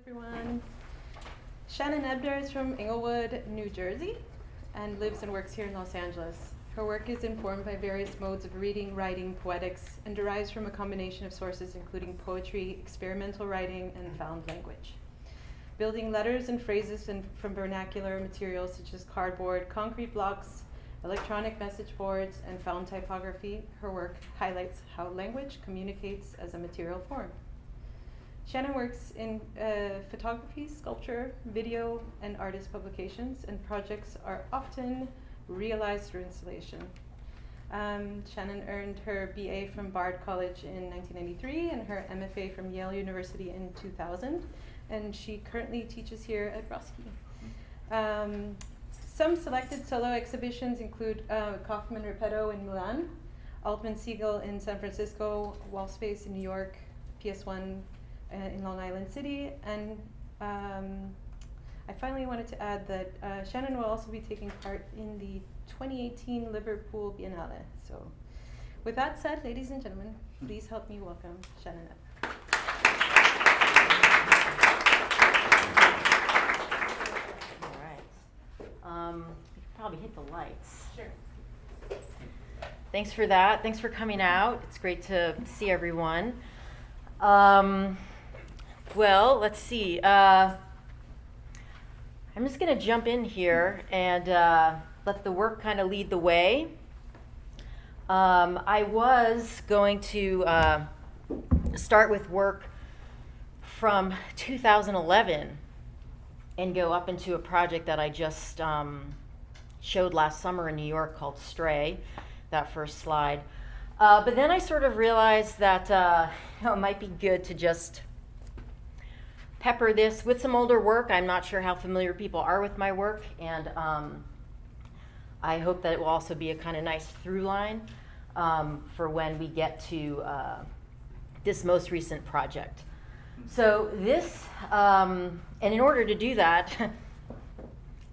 everyone. Shannon Ebner is from Englewood, New Jersey, and lives and works here in Los Angeles. Her work is informed by various modes of reading, writing, poetics, and derives from a combination of sources including poetry, experimental writing, and found language. Building letters and phrases from vernacular materials such as cardboard, concrete blocks, electronic message boards, and found typography, her work highlights how language communicates as a material form. Shannon works in photography, sculpture, video, and artist publications, and projects are often realized through installation. Shannon earned her BA from Bard College in 1993 and her MFA from Yale University in 2000, and she currently teaches here at Roski. Some selected solo exhibitions include Kaufman Repetto in Milan, Altman Siegel in San Francisco, Wallspace in New York, PS1 in Long Island City, and I finally wanted to add that Shannon will also be taking part in the 2018 Liverpool Biennale. So with that said, ladies and gentlemen, please help me welcome Shannon Ebner. All right. You could probably hit the lights. Sure. Thanks for that. Thanks for coming out. It's great to see everyone. Well, let's see. I'm just going to jump in here and let the work kind of lead the way. I was going to start with work from 2011 and go up into a project that I just showed last summer in New York called Stray, that first slide. But then I sort of realized that it might be good to just pepper this with some older work. I'm not sure how familiar people are with my work, and I hope that it will also be a kind of nice through line for when we get to this most recent project. So this, and in order to do that,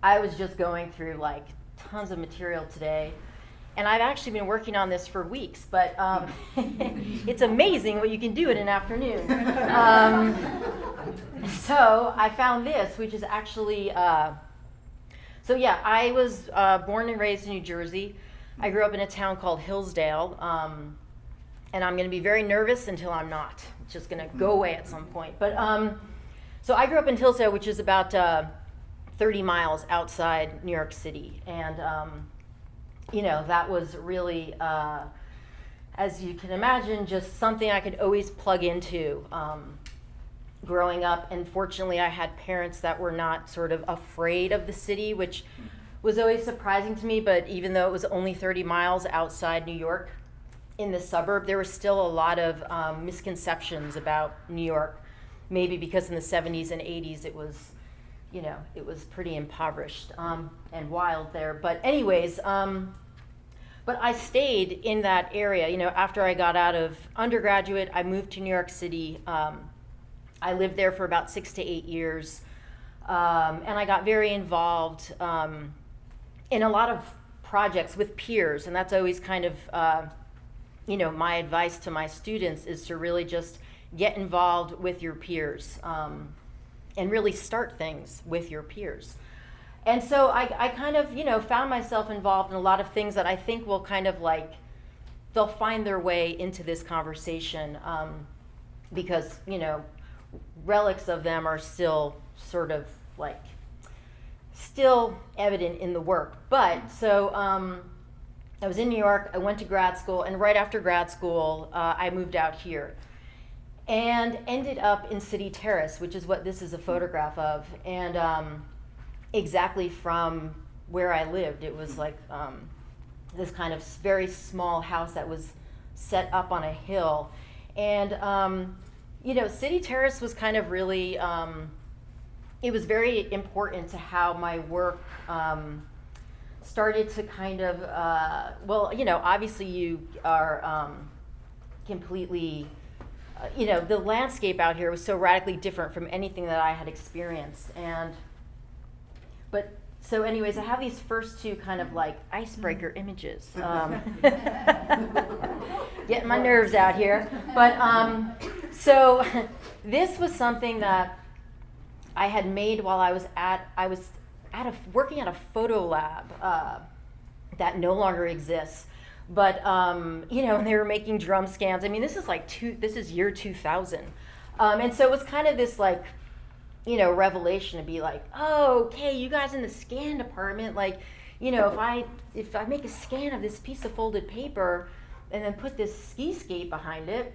I was just going through like tons of material today. And I've actually been working on this for weeks, but it's amazing what you can do in an afternoon. So I found this, which is actually, so yeah, I was born and raised in New Jersey. I grew up in a town called Hillsdale, and I'm going to be very nervous until I'm not. It's just going to go away at some point. But so I grew up in Hillsdale, which is about 30 miles outside New York City, and you know, that was really, as you can imagine, just something I could always plug into growing up. And fortunately, I had parents that were not sort of afraid of the city, which was always surprising to me. But even though it was only 30 miles outside New York in the suburb, there was still a lot of misconceptions about New York, maybe because in the 70s and 80s it was, you know, it was pretty impoverished and wild there. But anyways, but I stayed in that area. You know, after I got out of undergraduate, I moved to New York City. I lived there for about 6 to 8 years, and I got very involved in a lot of projects with peers, and that's always kind of, you know, my advice to my students is to really just get involved with your peers. And really start things with your peers. And so I kind of, you know, found myself involved in a lot of things that I think will kind of like, they'll find their way into this conversation because, you know, relics of them are still sort of like, still evident in the work. But so I was in New York, I went to grad school, and right after grad school, I moved out here. And ended up in City Terrace, which is what this is a photograph of, and exactly from where I lived. It was like this kind of very small house that was set up on a hill. And, you know, City Terrace was kind of really, it was very important to how my work started to kind of, well, you know, obviously you are completely, you know, the landscape out here was so radically different from anything that I had experienced. But so anyways, I have these first two kind of like icebreaker images. Getting my nerves out here. But so this was something that I had made while I was working at a photo lab that no longer exists. But and they were making drum scans. I mean, this is year 2000, and so it was kind of this like, revelation to be like, oh, okay, you guys in the scan department, like, if I make a scan of this piece of folded paper and then put this ski skate behind it,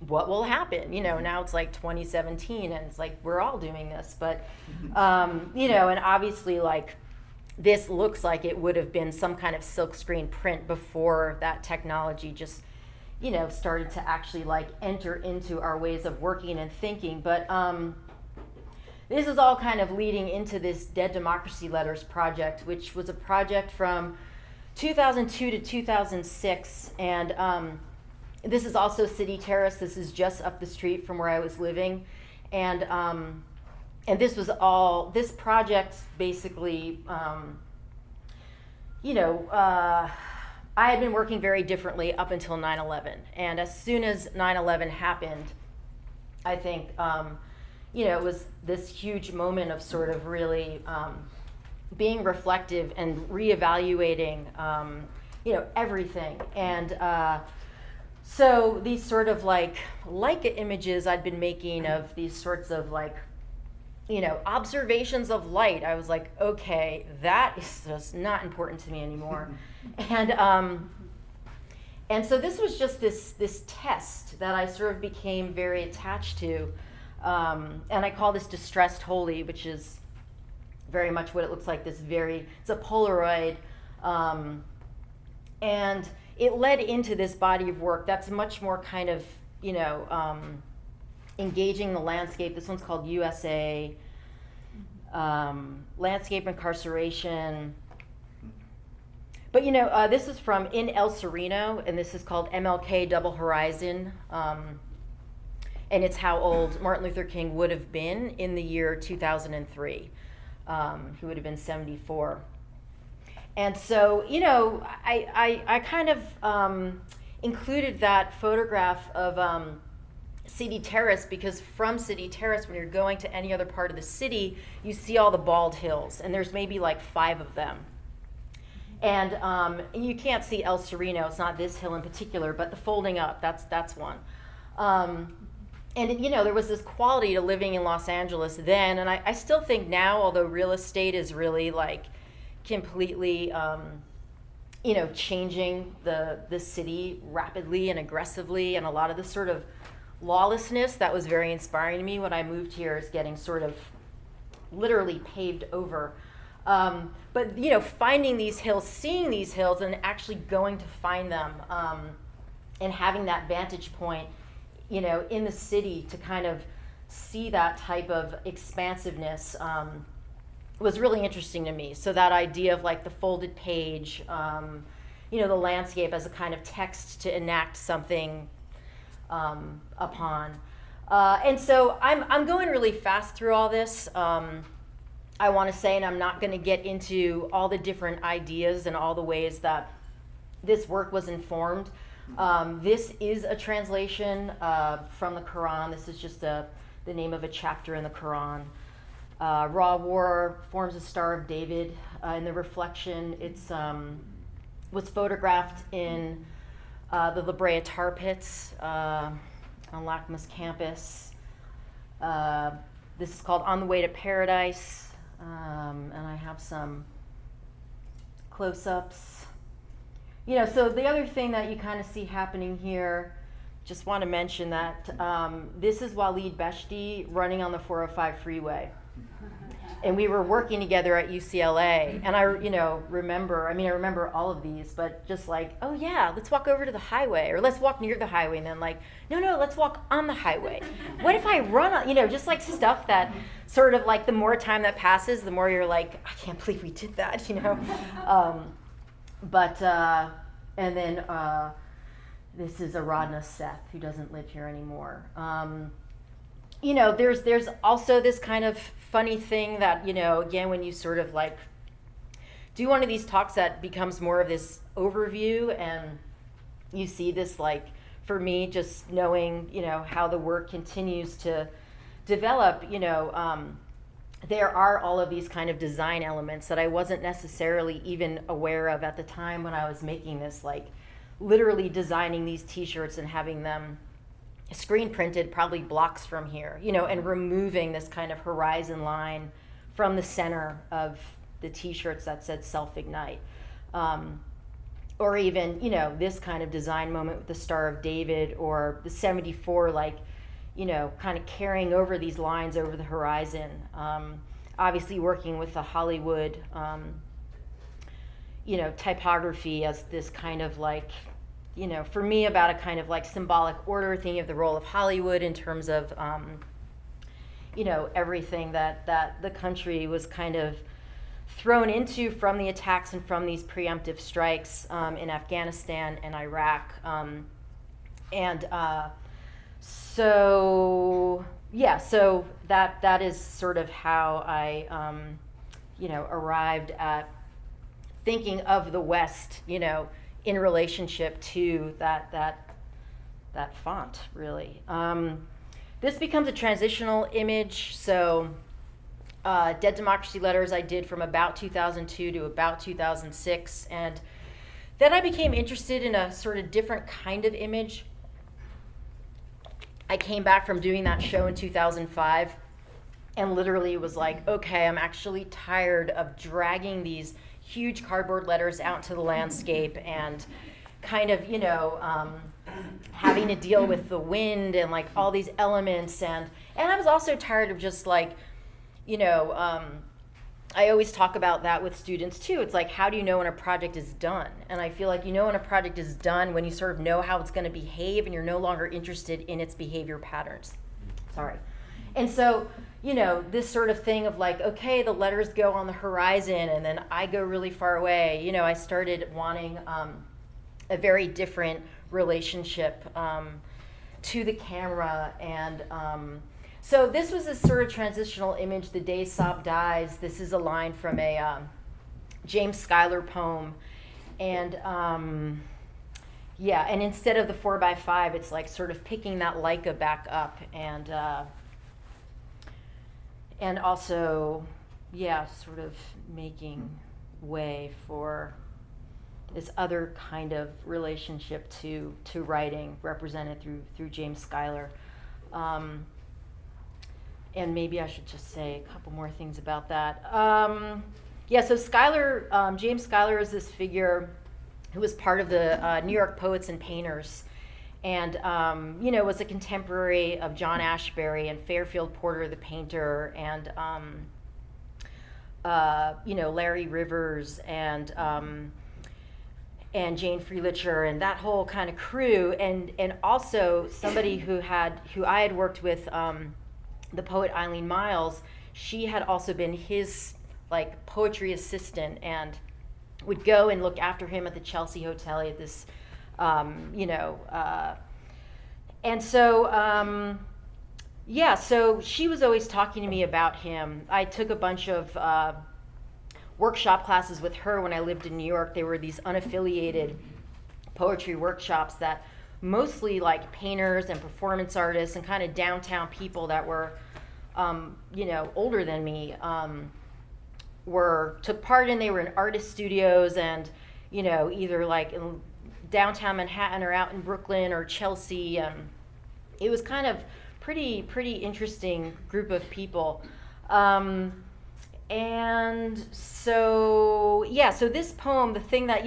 what will happen? Now it's like 2017 and it's like we're all doing this, but and obviously like this looks like it would have been some kind of silkscreen print before that technology just started to actually like enter into our ways of working and thinking. But this is all kind of leading into this Dead Democracy Letters project, which was a project from 2002 to 2006, and this is also City Terrace. This is just up the street from where I was living, and this project basically, I had been working very differently up until 9/11, and as soon as 9/11 happened, I think, it was this huge moment of sort of really being reflective and reevaluating, everything. And so these sort of like Leica images I'd been making of these sorts of like, observations of light, I was like, okay, that is just not important to me anymore. And so this was just this test that I sort of became very attached to. And I call this Distressed Holy, which is very much what it looks like, it's a Polaroid. And it led into this body of work that's much more kind of, engaging the landscape. This one's called USA, Landscape Incarceration. But, this is from in El Sereno, and this is called Mlk Double Horizon. And it's how old Martin Luther King would have been in the year 2003. He would have been 74. And so, I kind of included that photograph of City Terrace, because from City Terrace, when you're going to any other part of the city, you see all the bald hills, and there's maybe like 5 of them. And you can't see El Sereno, it's not this hill in particular, but the folding up, that's one. And there was this quality to living in Los Angeles then, and I still think now, although real estate is really like completely, changing the city rapidly and aggressively, and a lot of the sort of lawlessness that was very inspiring to me when I moved here is getting sort of literally paved over. But finding these hills, seeing these hills, and actually going to find them, and having that vantage point, in the city to kind of see that type of expansiveness was really interesting to me. So that idea of like the folded page, the landscape as a kind of text to enact something upon. And so I'm going really fast through all this. I want to say, and I'm not going to get into all the different ideas and all the ways that this work was informed. This is a translation from the Quran. This is just the name of a chapter in the Quran. Raw War forms a Star of David in the reflection. It's was photographed in the La Brea tar pits on LACMA's campus. This is called On the Way to Paradise, and I have some close-ups. So the other thing that you kind of see happening here, just want to mention that this is Walid Beshti running on the 405 freeway. And we were working together at UCLA, and I remember all of these, but just like, oh yeah, let's walk over to the highway, or let's walk near the highway, and then like, no, let's walk on the highway. What if I run on, just like stuff that sort of like the more time that passes, the more you're like, I can't believe we did that, And then this is Aradna Seth, who doesn't live here anymore. There's also this kind of funny thing that, again, when you sort of like do one of these talks that becomes more of this overview, and you see this, like, for me, just knowing, how the work continues to develop, there are all of these kind of design elements that I wasn't necessarily even aware of at the time when I was making this, like literally designing these t-shirts and having them screen printed probably blocks from here, and removing this kind of horizon line from the center of the t-shirts that said self-ignite. Or even, this kind of design moment with the Star of David, or the 74, like, kind of carrying over these lines over the horizon. Obviously working with the Hollywood, typography as this kind of like, for me about a kind of like symbolic order, thinking of the role of Hollywood in terms of, everything that the country was kind of thrown into from the attacks and from these preemptive strikes in Afghanistan and Iraq. So that is sort of how I, arrived at thinking of the West, in relationship to that font, really. This becomes a transitional image. So Dead Democracy Letters I did from about 2002 to about 2006. And then I became interested in a sort of different kind of image. I came back from doing that show in 2005 and literally was like, okay, I'm actually tired of dragging these huge cardboard letters out into the landscape and kind of, having to deal with the wind and like all these elements. And I was also tired of just like, I always talk about that with students too. It's like, how do you know when a project is done? And I feel like when a project is done when you sort of know how it's going to behave and you're no longer interested in its behavior patterns. Sorry. And so, this sort of thing of like, okay, the letters go on the horizon and then I go really far away. I started wanting a very different relationship to the camera. And so this was a sort of transitional image, The Day Sob Dies. This is a line from a James Schuyler poem. And and instead of the 4x5, it's like sort of picking that Leica back up and also, sort of making way for this other kind of relationship to writing represented through James Schuyler. And maybe I should just say a couple more things about that. So Schuyler, James Schuyler is this figure who was part of the New York Poets and Painters, and was a contemporary of John Ashbery and Fairfield Porter the painter, and Larry Rivers and Jane Freelicher and that whole kind of crew, and also somebody who I had worked with, the poet Eileen Miles. She had also been his like poetry assistant and would go and look after him at the Chelsea Hotel at this, and so, so she was always talking to me about him. I took a bunch of workshop classes with her when I lived in New York. They were these unaffiliated poetry workshops that mostly like painters and performance artists and kind of downtown people that were, older than me, took part in. They were in artist studios and, either like in downtown Manhattan or out in Brooklyn or Chelsea. It was kind of pretty interesting group of people. And so, so this poem, the thing that,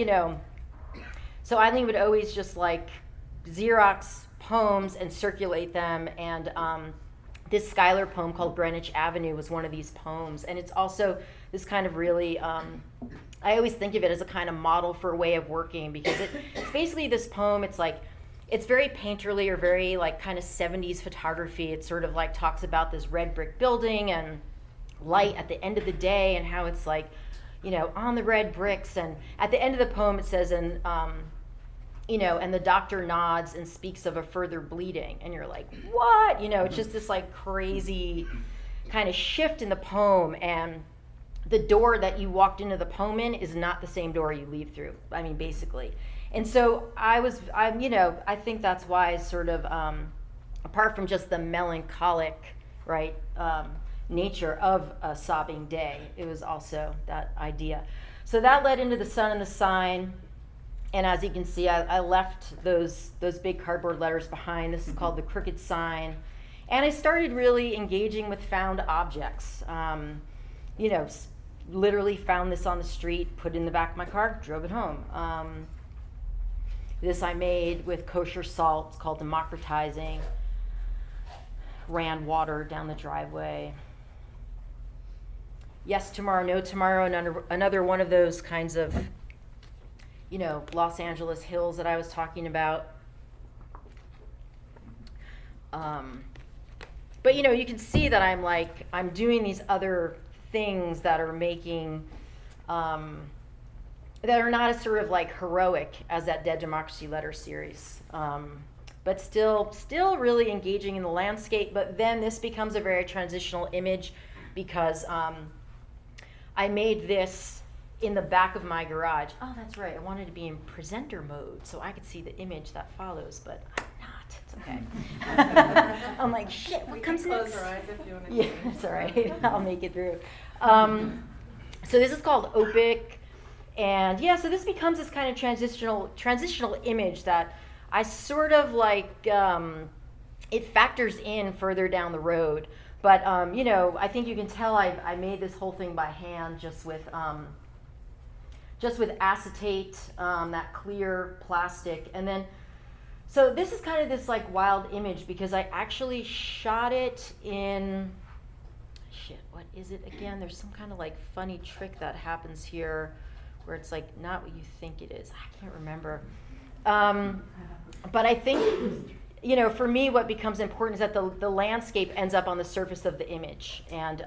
so Eileen would always just like Xerox poems and circulate them, and this Schuyler poem called Greenwich Avenue was one of these poems, and it's also this kind of really, I always think of it as a kind of model for a way of working, because it's basically this poem. It's like, it's very painterly or very like kind of 70s photography. It sort of like talks about this red brick building and light at the end of the day and how it's like, on the red bricks. And at the end of the poem it says, and the doctor nods and speaks of a further bleeding. And you're like, what? It's just this like crazy kind of shift in the poem. And the door that you walked into the poem in is not the same door you leave through. I mean, basically. And so I think that's why sort of, apart from just the melancholic, right, nature of a sobbing day. It was also that idea. So that led into the sun and the sign. And as you can see, I left those big cardboard letters behind. This is called the crooked sign. And I started really engaging with found objects. Literally found this on the street, put it in the back of my car, drove it home. This I made with kosher salt. It's called democratizing. Ran water down the driveway. Yes, tomorrow, no tomorrow. Another one of those kinds of, Los Angeles hills that I was talking about. But you can see that I'm doing these other things that are making, that are not as sort of like heroic as that Dead Democracy Letter series, but still really engaging in the landscape. But then this becomes a very transitional image because I made this in the back of my garage. Oh, that's right. I wanted to be in presenter mode so I could see the image that follows, but I'm not. It's okay. I'm like, shit, what comes next? Close your eyes if you want to. Yeah, it's all right. I'll make it through. So this is called Opic. And yeah, so this becomes this kind of transitional image that I sort of like, it factors in further down the road. But, I think you can tell I made this whole thing by hand just with acetate, that clear plastic. And then, so this is kind of this like wild image because I actually shot it in, what is it again? There's some kind of like funny trick that happens here where it's like not what you think it is. I can't remember. But I think, for me, what becomes important is that the landscape ends up on the surface of the image. And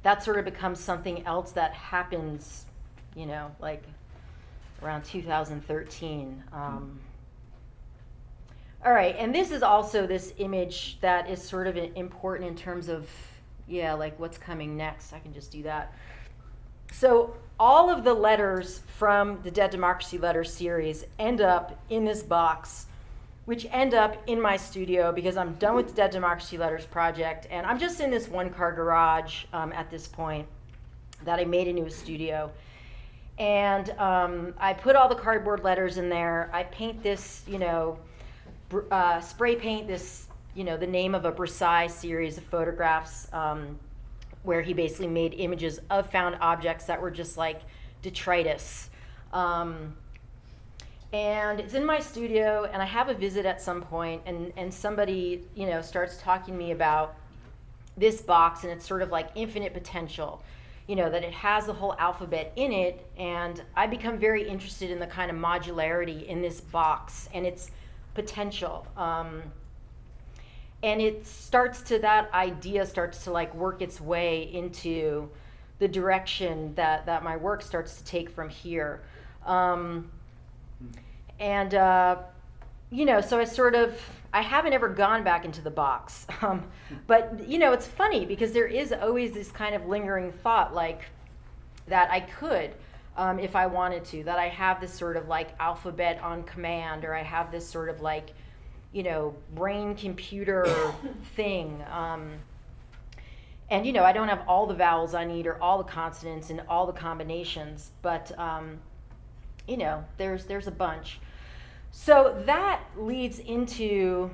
that sort of becomes something else that happens, like around 2013. All right, and this is also this image that is sort of important in terms of, like what's coming next. I can just do that. So all of the letters from the Dead Democracy Letter series end up in this box, which end up in my studio because I'm done with the Dead Democracy Letters project, and I'm just in this one-car garage at this point that I made into a studio. And I put all the cardboard letters in there. I paint this, spray paint this, the name of a Versailles series of photographs where he basically made images of found objects that were just like detritus. And it's in my studio, and I have a visit at some point, and somebody, starts talking to me about this box, and it's sort of like infinite potential, that it has the whole alphabet in it, and I become very interested in the kind of modularity in this box and its potential. And that idea starts to like work its way into the direction that my work starts to take from here. So I haven't ever gone back into the box. But, it's funny because there is always this kind of lingering thought like that I could, if I wanted to, that I have this sort of like alphabet on command, or I have this sort of like, brain computer thing. And, I don't have all the vowels I need or all the consonants and all the combinations, but, there's a bunch. So that leads into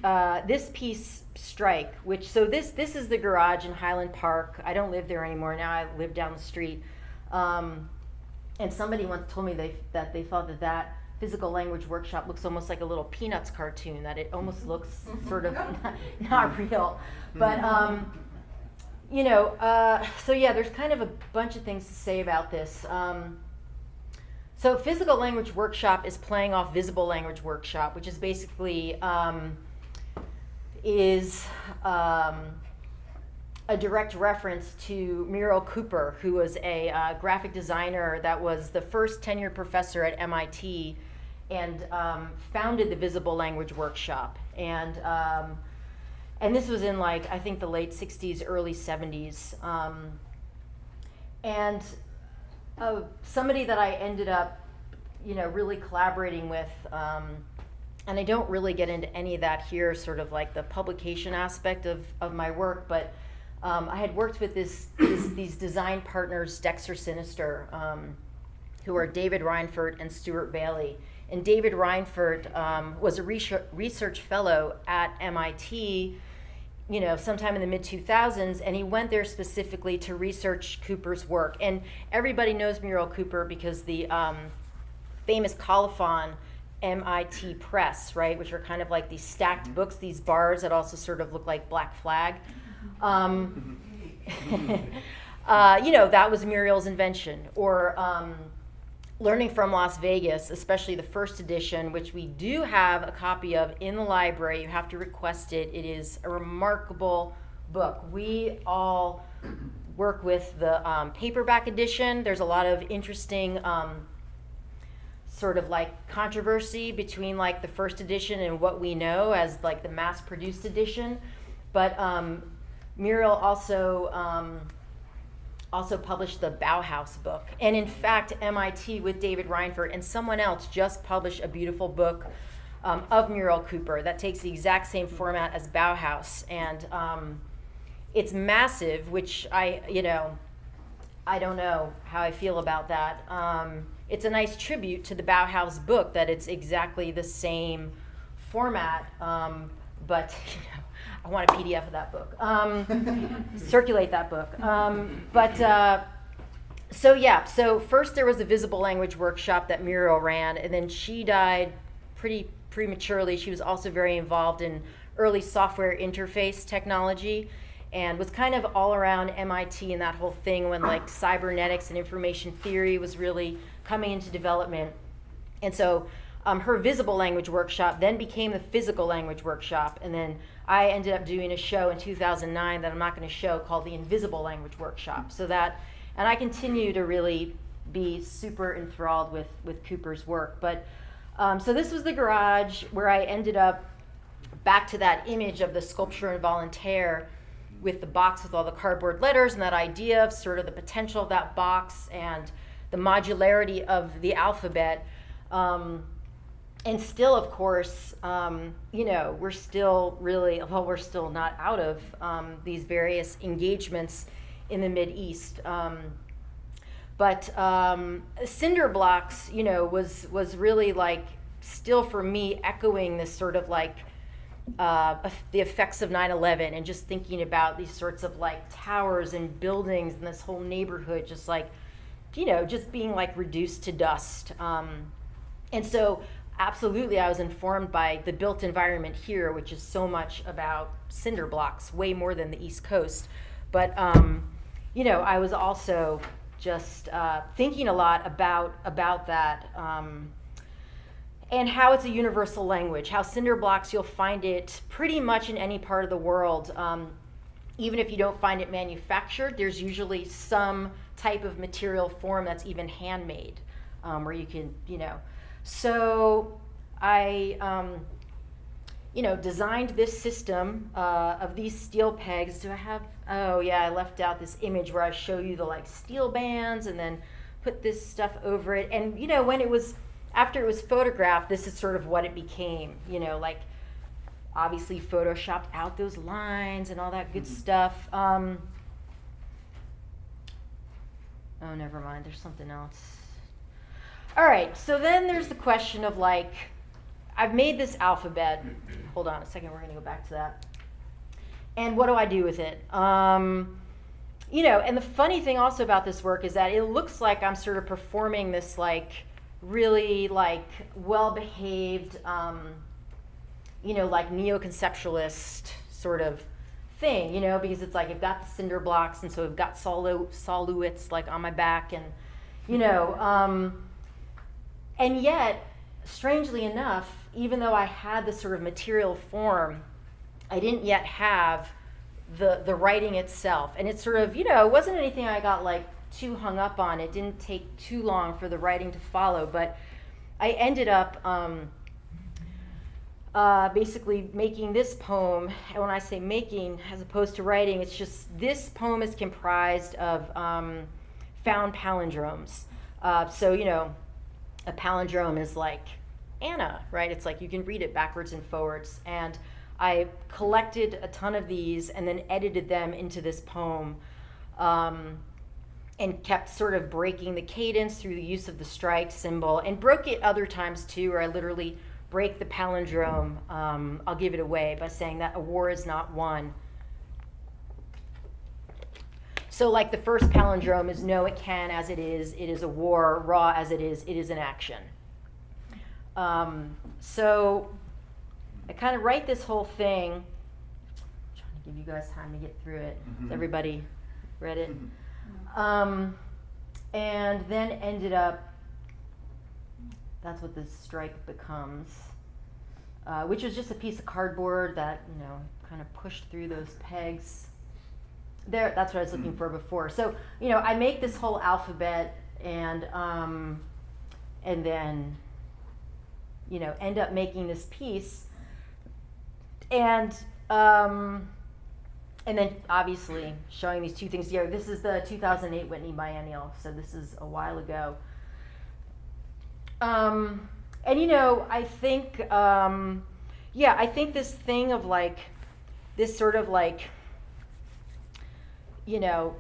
this piece, Strike, this is the garage in Highland Park. I don't live there anymore. Now I live down the street. And somebody once told me that they thought that physical language workshop looks almost like a little Peanuts cartoon, that it almost looks sort of not real. But, so yeah, there's kind of a bunch of things to say about this. So Physical Language Workshop is playing off Visible Language Workshop, which is basically a direct reference to Muriel Cooper, who was a graphic designer that was the first tenured professor at MIT and founded the Visible Language Workshop. And this was in I think the late 60s, early 70s. Somebody that I ended up, really collaborating with and I don't really get into any of that here, sort of like the publication aspect of my work, but I had worked with these design partners, Dexter Sinister, who are David Reinfurt and Stuart Bailey. And David Reinfurt was a research fellow at MIT, sometime in the mid-2000s, and he went there specifically to research Cooper's work. And everybody knows Muriel Cooper because the famous colophon MIT Press, right, which are kind of like these stacked books, these bars that also sort of look like Black Flag. That was Muriel's invention. Or Learning from Las Vegas, especially the first edition, which we do have a copy of in the library. You have to request it. It is a remarkable book. We all work with the paperback edition. There's a lot of interesting sort of like controversy between like the first edition and what we know as like the mass-produced edition. But Muriel also published the Bauhaus book. And in fact, MIT with David Reinfurt and someone else just published a beautiful book of Muriel Cooper that takes the exact same format as Bauhaus. And it's massive, which I don't know how I feel about that. It's a nice tribute to the Bauhaus book that it's exactly the same format, but I want a PDF of that book. Circulate that book. So first there was a visible language workshop that Muriel ran, and then she died pretty prematurely. She was also very involved in early software interface technology and was kind of all around MIT and that whole thing when like cybernetics and information theory was really coming into development. And so her visible language workshop then became the physical language workshop, and then I ended up doing a show in 2009 that I'm not going to show called the Invisible Language Workshop. And I continue to really be super enthralled with Cooper's work. But so this was the garage where I ended up back to that image of the sculpture involontaire with the box with all the cardboard letters and that idea of sort of the potential of that box and the modularity of the alphabet. And still, of course, we're still we're still not out of these various engagements in the Mideast. But cinder blocks, was really like still for me echoing this sort of like the effects of 9/11 and just thinking about these sorts of like towers and buildings and this whole neighborhood just like, just being like reduced to dust. And so absolutely, I was informed by the built environment here, which is so much about cinder blocks, way more than the East Coast. But, I was also just thinking a lot about that and how it's a universal language, how cinder blocks, you'll find it pretty much in any part of the world. Even if you don't find it manufactured, there's usually some type of material form that's even handmade, where you can, So I, designed this system of these steel pegs. Do I have? Oh yeah, I left out this image where I show you the like steel bands and then put this stuff over it. And when after it was photographed, this is sort of what it became. Like obviously photoshopped out those lines and all that good stuff. Oh, never mind. There's something else. All right, so then there's the question of like, I've made this alphabet. Hold on a second, we're going to go back to that. And what do I do with it? And the funny thing also about this work is that it looks like I'm sort of performing this like really like well-behaved, like neo-conceptualist sort of thing, because it's like I've got the cinder blocks and so I've got solutes like on my back and, and yet, strangely enough, even though I had this sort of material form, I didn't yet have the writing itself. And it's sort of, it wasn't anything I got like too hung up on. It didn't take too long for the writing to follow. But I ended up basically making this poem. And when I say making, as opposed to writing, it's just this poem is comprised of found palindromes. A palindrome is like Anna, right? It's like you can read it backwards and forwards. And I collected a ton of these and then edited them into this poem, and kept sort of breaking the cadence through the use of the strike symbol, and broke it other times too, where I literally break the palindrome. I'll give it away by saying that a war is not won. So like the first palindrome is no, it can as it is a war, raw as it is an action. So I kind of write this whole thing, I'm trying to give you guys time to get through it. Has everybody read it? And then ended up, that's what this strike becomes, which was just a piece of cardboard that, kind of pushed through those pegs. There, that's what I was looking for before. So, I make this whole alphabet and then, end up making this piece. And then obviously showing these two things together. This is the 2008 Whitney Biennial, so this is a while ago. And I think, I think this thing of like, this sort of like,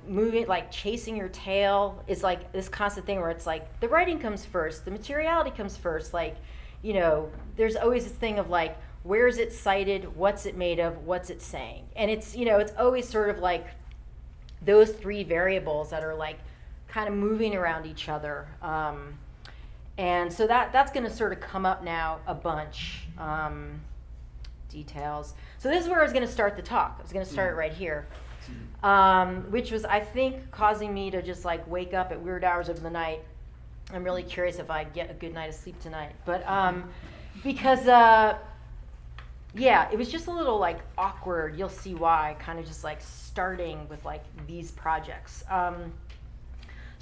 moving, like chasing your tail is like this constant thing where it's like the writing comes first, the materiality comes first. Like, there's always this thing of like, where is it cited? What's it made of? What's it saying? And it's, it's always sort of like those three variables that are like kind of moving around each other. And so that's going to sort of come up now a bunch. Details. So this is where I was going to start the talk. I was going to start it right here, which was, I think, causing me to just like wake up at weird hours of the night. I'm really curious if I get a good night of sleep tonight. But because... it was just a little like awkward. You'll see why, kind of just like starting with like these projects.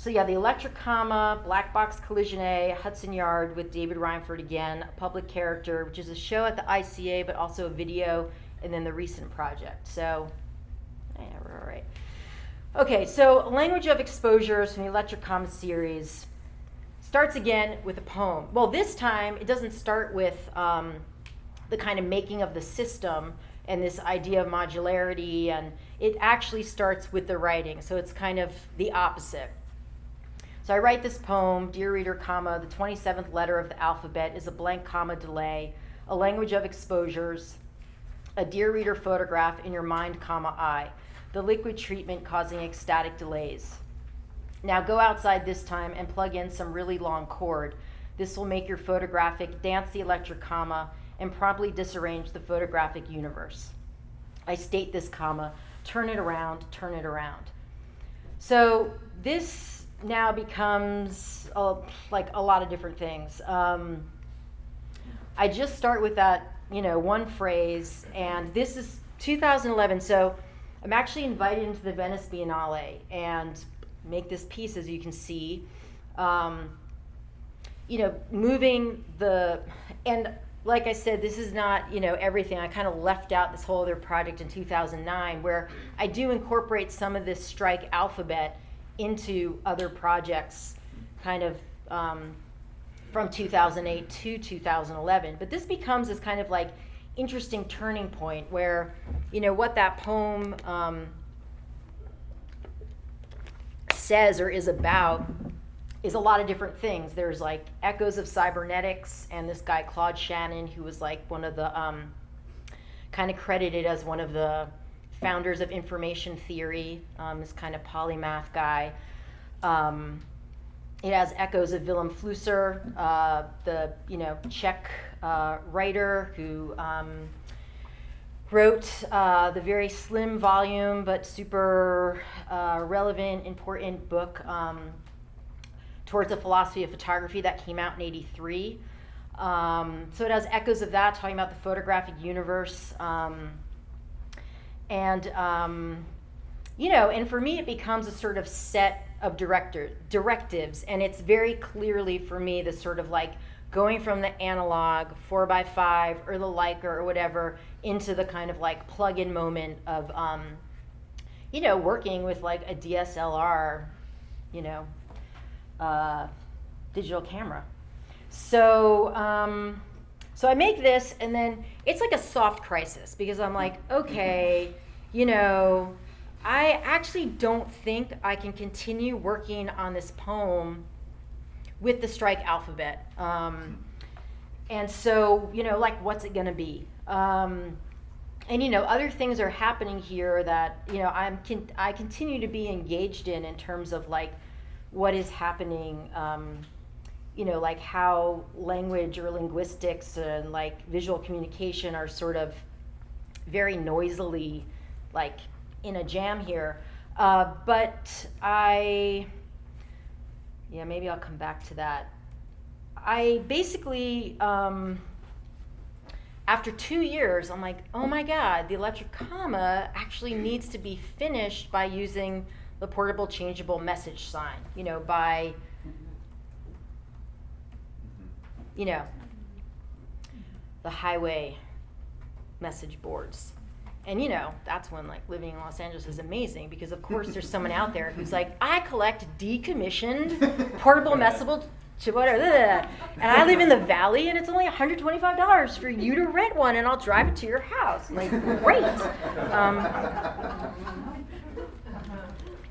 The Electric Comma, Black Box Collision A, Hudson Yard with David Reinford again, a public character, which is a show at the ICA, but also a video, and then the recent project. So, we're all right. Okay, so Language of Exposures from the Electric Comma series starts again with a poem. Well, this time it doesn't start with the kind of making of the system and this idea of modularity, and it actually starts with the writing. So it's kind of the opposite. So I write this poem, Dear Reader, comma, the 27th letter of the alphabet is a blank comma delay, a language of exposures, a Dear Reader photograph in your mind, comma, I, the liquid treatment causing ecstatic delays. Now go outside this time and plug in some really long cord. This will make your photographic dance the electric comma and promptly disarrange the photographic universe. I state this comma, turn it around, turn it around. So this now becomes like a lot of different things. I just start with that, one phrase, and this is 2011, so I'm actually invited into the Venice Biennale and make this piece, as you can see. Moving the, and like I said, this is not, everything. I kind of left out this whole other project in 2009 where I do incorporate some of this strike alphabet into other projects kind of from 2008 to 2011. But this becomes this kind of like interesting turning point where, what that poem says or is about is a lot of different things. There's like echoes of cybernetics, and this guy Claude Shannon, who was like one of the kind of credited as one of the founders of information theory, this kind of polymath guy. It has echoes of Willem Flusser, the Czech writer who wrote the very slim volume but super relevant, important book Towards a Philosophy of Photography that came out in '83. So it has echoes of that, talking about the photographic universe. And for me, it becomes a sort of set of directives, and it's very clearly for me the sort of like going from the analog 4x5 or the Leica or whatever into the kind of like plug-in moment of, working with like a DSLR, digital camera. So So I make this, and then it's like a soft crisis because I'm like, okay, you know, I actually don't think I can continue working on this poem with the strike alphabet. And so, you know, like, what's it gonna be? And, you know, other things are happening here that, you know, I continue to be engaged in terms of, like, what is happening, you know, like how language or linguistics and, like, visual communication are sort of very noisily, like, in a jam here. But yeah, maybe I'll come back to that. I basically, after 2 years, I'm like, oh my God, the electric comma actually needs to be finished by using the portable changeable message sign, you know, by, you know, the highway message boards. And, you know, that's when, like, living in Los Angeles is amazing because, of course, there's someone out there who's like, I collect decommissioned portable messable and I live in the valley, and it's only $125 for you to rent one, and I'll drive it to your house. I'm like, great.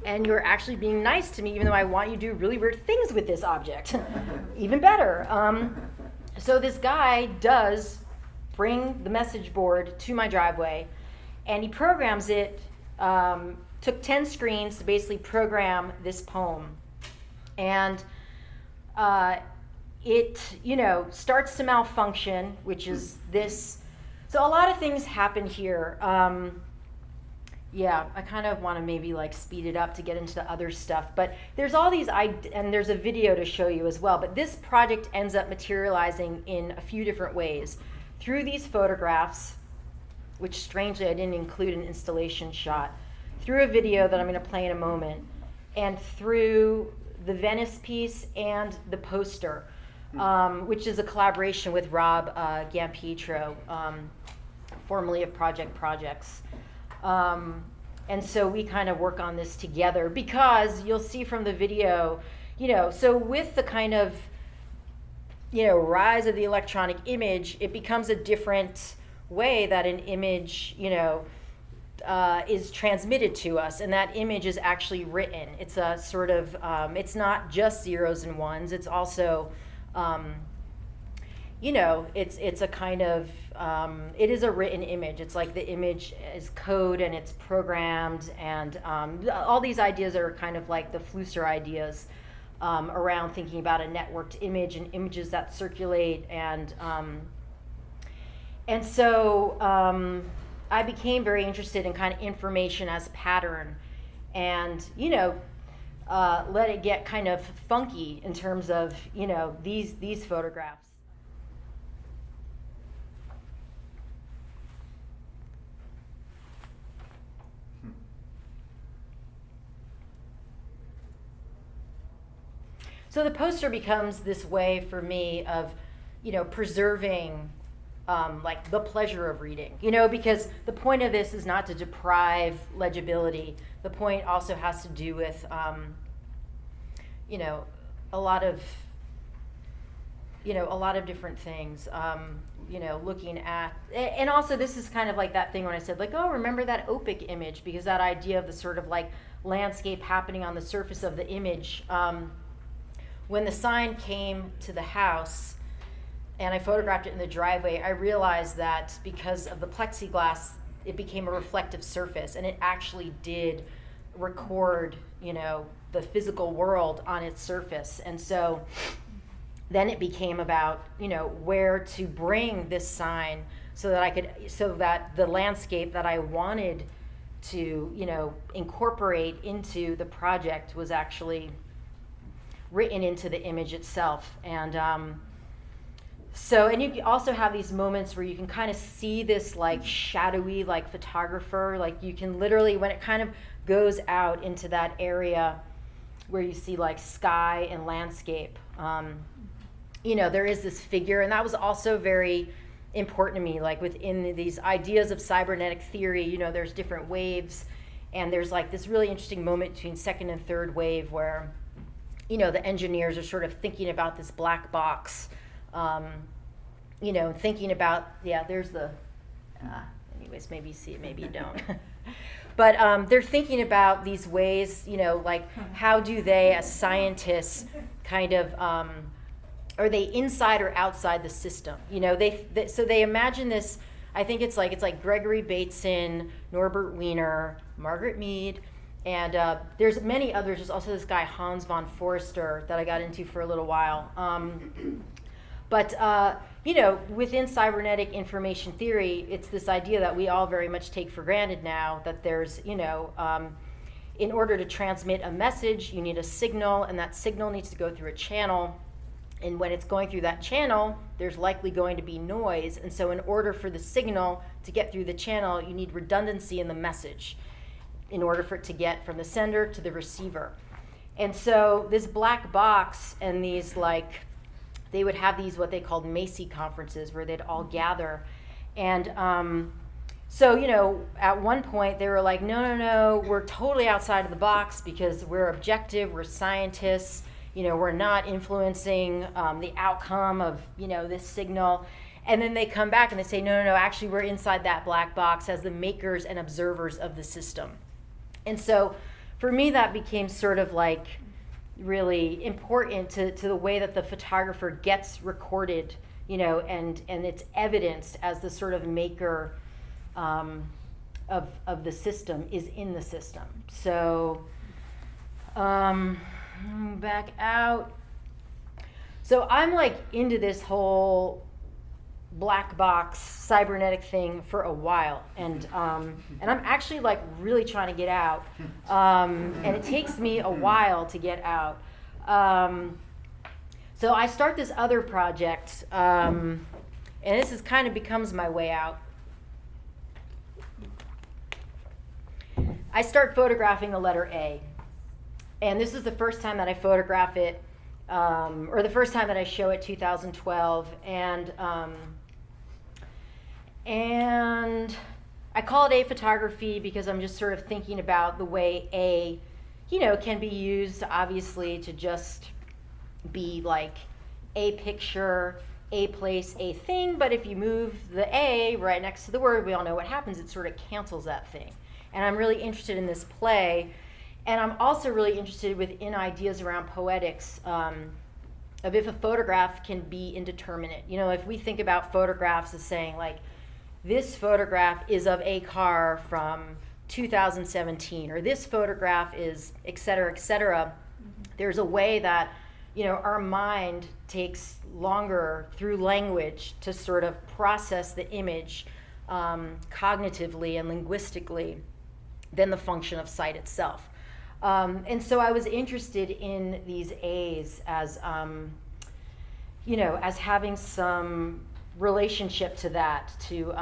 And you're actually being nice to me, even though I want you to do really weird things with this object. Even better. So this guy does bring the message board to my driveway, and he programs it, took 10 screens to basically program this poem. And it, you know, starts to malfunction, which is this. So a lot of things happen here. Yeah, I kind of want to maybe, like, speed it up to get into the other stuff. But there's all these, and there's a video to show you as well. But this project ends up materializing in a few different ways. Through these photographs, which strangely I didn't include an installation shot, through a video that I'm going to play in a moment, and through the Venice piece and the poster, which is a collaboration with Rob Gampietro, formerly of Project Projects. And so we kind of work on this together because you'll see from the video, you know, so with the kind of, you know, rise of the electronic image, it becomes a different way that an image, you know, is transmitted to us, and that image is actually written. It's a sort of, it's not just zeros and ones, it's also, you know, it's a kind of, it is a written image. It's like the image is code and it's programmed, and all these ideas are kind of like the Flusser ideas around thinking about a networked image and images that circulate, and so I became very interested in kind of information as pattern, and, you know, let it get kind of funky in terms of, you know, these photographs. So the poster becomes this way for me of, you know, preserving like the pleasure of reading, you know, because the point of this is not to deprive legibility. The point also has to do with, you know, a lot of different things, you know, looking at, and also this is kind of like that thing when I said, like, oh, remember that Opic image, because that idea of the sort of like landscape happening on the surface of the image. When the sign came to the house, and I photographed it in the driveway, I realized that because of the plexiglass, it became a reflective surface, and it actually did record, you know, the physical world on its surface. And so then it became about, you know, where to bring this sign so that the landscape that I wanted to, you know, incorporate into the project was actually written into the image itself. And so, and you also have these moments where you can kind of see this like shadowy, like photographer, like you can literally, when it kind of goes out into that area where you see like sky and landscape, you know, there is this figure, and that was also very important to me, like within these ideas of cybernetic theory, you know, there's different waves, and there's like this really interesting moment between second and third wave where, you know, the engineers are sort of thinking about this black box, thinking about, there's the, anyways, maybe you see it, maybe you don't. But they're thinking about these ways, like how do they, as scientists, kind of, are they inside or outside the system? So they imagine this. I think it's like Gregory Bateson, Norbert Wiener, Margaret Mead, and there's many others. There's also this guy Hans von Forster that I got into for a little while. But within cybernetic information theory, it's this idea that we all very much take for granted now that there's, in order to transmit a message, you need a signal, and that signal needs to go through a channel. And when it's going through that channel, there's likely going to be noise. And so in order for the signal to get through the channel, you need redundancy in the message in order for it to get from the sender to the receiver. And so this black box and these they would have these what they called Macy conferences where they'd all gather. And so, at one point they were like, no, we're totally outside of the box because we're objective, we're scientists, we're not influencing the outcome of, this signal. And then they come back and they say, no, actually we're inside that black box as the makers and observers of the system. And so for me that became sort of really important to the way that the photographer gets recorded, and it's evidenced as the sort of maker of the system is in the system. So back out. So I'm into this whole black box cybernetic thing for a while, and I'm actually really trying to get out, and it takes me a while to get out. So I start this other project, and this is kind of becomes my way out. I start photographing the letter A, and this is the first time that I photograph it, or the first time that I show it, 2012, and I call it A photography because I'm just sort of thinking about the way A, can be used obviously to just be a picture, a place, a thing, but if you move the A right next to the word, we all know what happens, it sort of cancels that thing. And I'm really interested in this play, and I'm also really interested within ideas around poetics, of if a photograph can be indeterminate. If we think about photographs as saying this photograph is of a car from 2017, or this photograph is, et cetera, et cetera. There's a way that, our mind takes longer through language to sort of process the image cognitively and linguistically than the function of sight itself. And so I was interested in these A's as, as having some relationship to that, to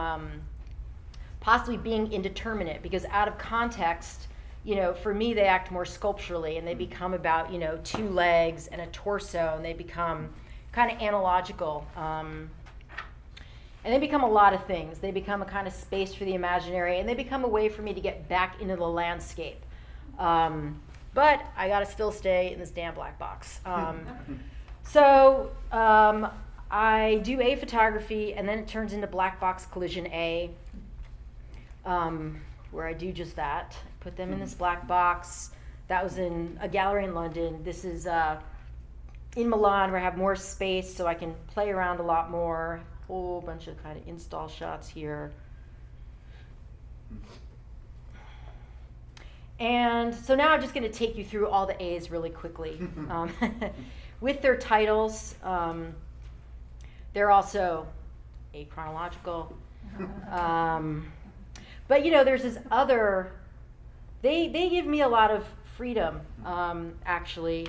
possibly being indeterminate, because out of context, for me they act more sculpturally, and they become about, two legs and a torso, and they become kind of analogical. And they become a lot of things. They become a kind of space for the imaginary, and they become a way for me to get back into the landscape. But I gotta still stay in this damn black box. So I do A photography, and then it turns into black box collision A, where I do just that. Put them in this black box. That was in a gallery in London. This is in Milan, where I have more space, so I can play around a lot more. Whole bunch of kind of install shots here. And so now I'm just going to take you through all the A's really quickly. With their titles, they're also achronological. But there's this other, they give me a lot of freedom, actually.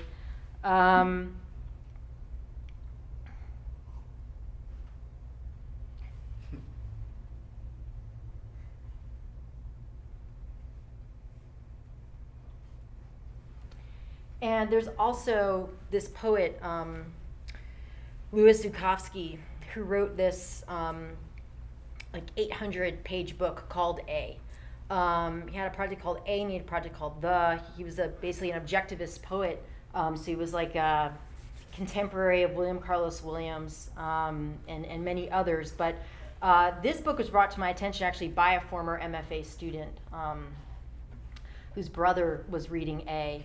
And there's also this poet, Louis Zukovsky, who wrote this 800-page book called A. He had a project called A, and he had a project called The. He was basically an objectivist poet, so he was contemporary of William Carlos Williams, and many others. But this book was brought to my attention actually by a former MFA student whose brother was reading A.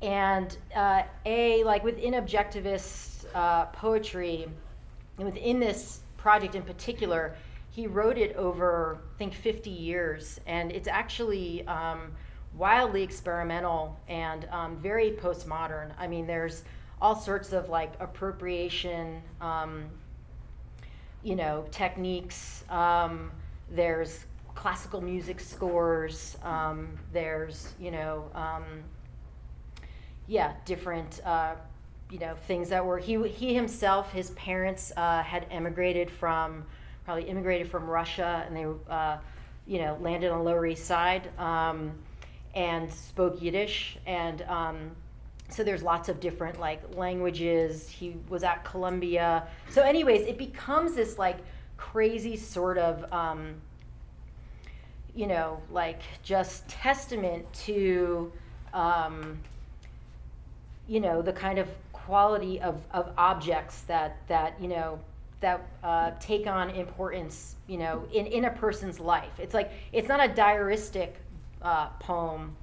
And A, like within objectivist poetry, and within this project in particular, he wrote it over, I think, 50 years. And it's actually wildly experimental and very postmodern. I mean, there's all sorts of like appropriation, techniques. There's classical music scores. There's, different, things that were, he himself, his parents had probably immigrated from Russia, and they, landed on Lower East Side and spoke Yiddish. And so there's lots of different like languages. He was at Columbia. So anyways, it becomes this like crazy sort of, like just testament to, the kind of quality of objects that take on importance, in a person's life. It's like, it's not a diaristic poem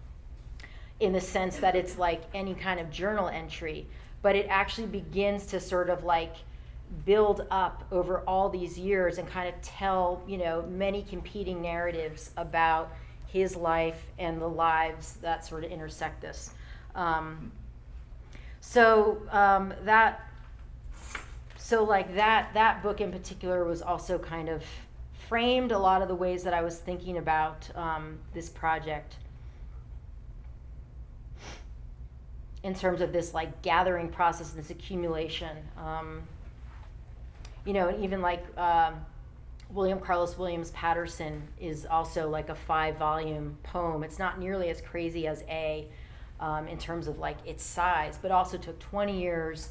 in the sense that it's like any kind of journal entry, but it actually begins to sort of like build up over all these years and kind of tell, many competing narratives about his life and the lives that sort of intersect this. That book in particular was also kind of framed a lot of the ways that I was thinking about this project in terms of this like gathering process, this accumulation. And even like William Carlos Williams Patterson is also like a 5-volume poem. It's not nearly as crazy as A in terms of like its size, but also took 20 years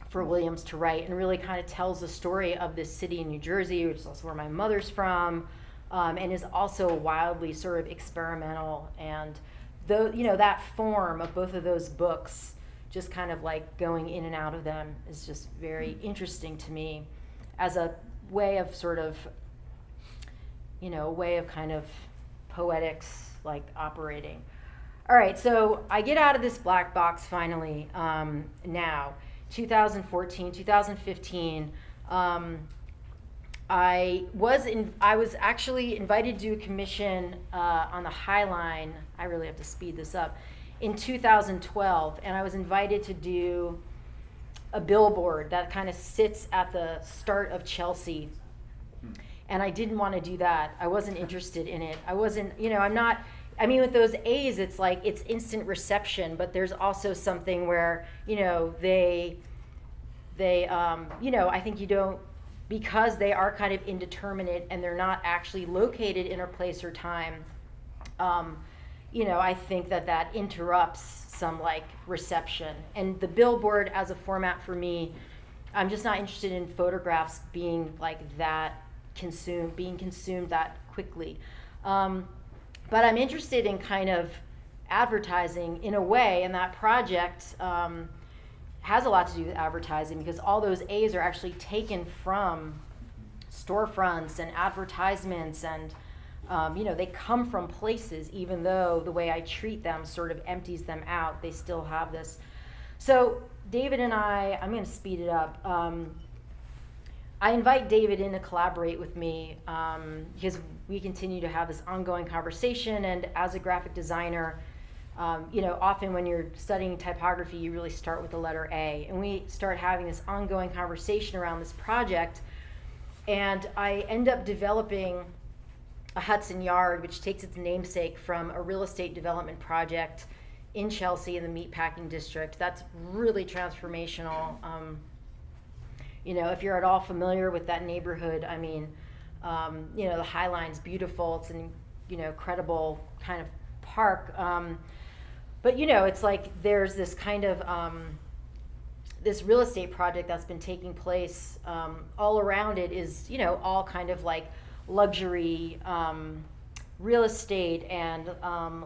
for Williams to write, and really kind of tells the story of this city in New Jersey, which is also where my mother's from, and is also wildly sort of experimental. And that form of both of those books, just kind of like going in and out of them, is just very interesting to me as a way of sort of, a way of kind of poetics like operating. All right, so I get out of this black box finally now. 2014, 2015, I was actually invited to do a commission on the High Line. I really have to speed this up. In 2012, and I was invited to do a billboard that kind of sits at the start of Chelsea. And I didn't want to do that. I wasn't interested in it. I wasn't, with those A's, it's like, it's instant reception, but there's also something where, they I think you don't, because they are kind of indeterminate and they're not actually located in a place or time, I think that interrupts some like reception. And the billboard as a format for me, I'm just not interested in photographs being like that being consumed that quickly. But I'm interested in kind of advertising in a way, and that project has a lot to do with advertising, because all those A's are actually taken from storefronts and advertisements, and they come from places, even though the way I treat them sort of empties them out. They still have this. So David and I'm going to speed it up. I invite David in to collaborate with me because we continue to have this ongoing conversation. And as a graphic designer, often when you're studying typography, you really start with the letter A. And we start having this ongoing conversation around this project. And I end up developing a Hudson Yard, which takes its namesake from a real estate development project in Chelsea in the meatpacking district. That's really transformational. If you're at all familiar with that neighborhood, the High Line's beautiful. It's an incredible kind of park. But it's like there's this kind of this real estate project that's been taking place. All around it is all kind of like luxury real estate and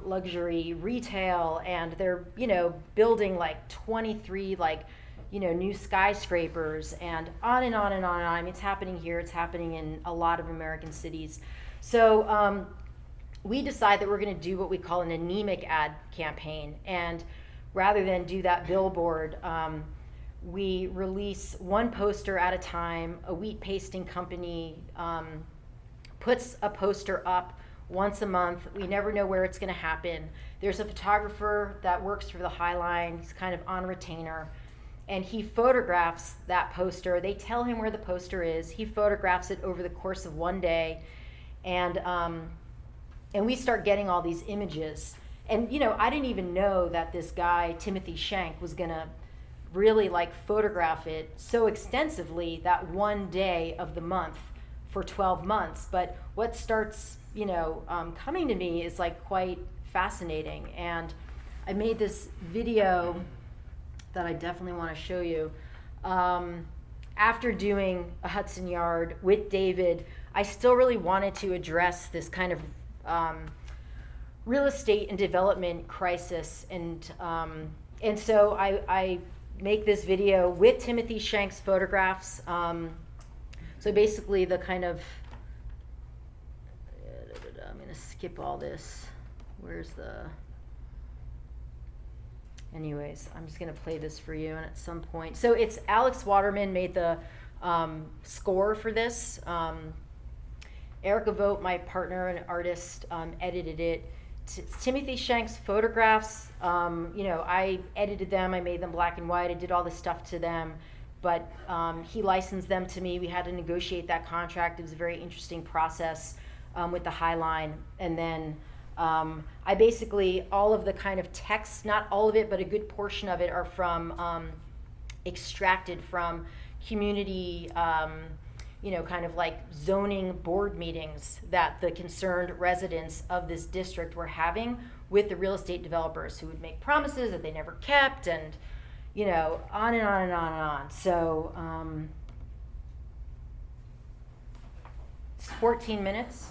luxury retail, and they're, you know, building like 23 like, you know, new skyscrapers, and on and on and on and on. I mean, it's happening here, it's happening in a lot of American cities. So we decide that we're going to do what we call an anemic ad campaign, and rather than do that billboard, we release one poster at a time. A wheat pasting company puts a poster up once a month. We never know where it's going to happen. There's a photographer that works for the High Line. He's kind of on retainer, and he photographs that poster. They tell him where the poster is. He photographs it over the course of one day, and we start getting all these images. And, you know, I didn't even know that this guy, Timothy Shank, was going to really like photograph it so extensively that one day of the month for 12 months. But what starts, you know, coming to me is like quite fascinating. And I made this video that I definitely want to show you. After doing a Hudson Yard with David, I still really wanted to address this kind of real estate and development crisis, and so I make this video with Timothy Shank's photographs. So basically, the kind of I'm going to skip all this. Where's the? Anyways, I'm just going to play this for you, and at some point, so it's Alex Waterman made the score for this. Erica Vogt, my partner and artist, edited it. Timothy Shank's photographs, you know, I edited them, I made them black and white, I did all this stuff to them, but he licensed them to me. We had to negotiate that contract. It was a very interesting process with the High Line. And then I basically, all of the kind of text, not all of it, but a good portion of it are from, extracted from community, you know, kind of like zoning board meetings that the concerned residents of this district were having with the real estate developers who would make promises that they never kept, and, you know, on and on and on and on. So it's 14 minutes.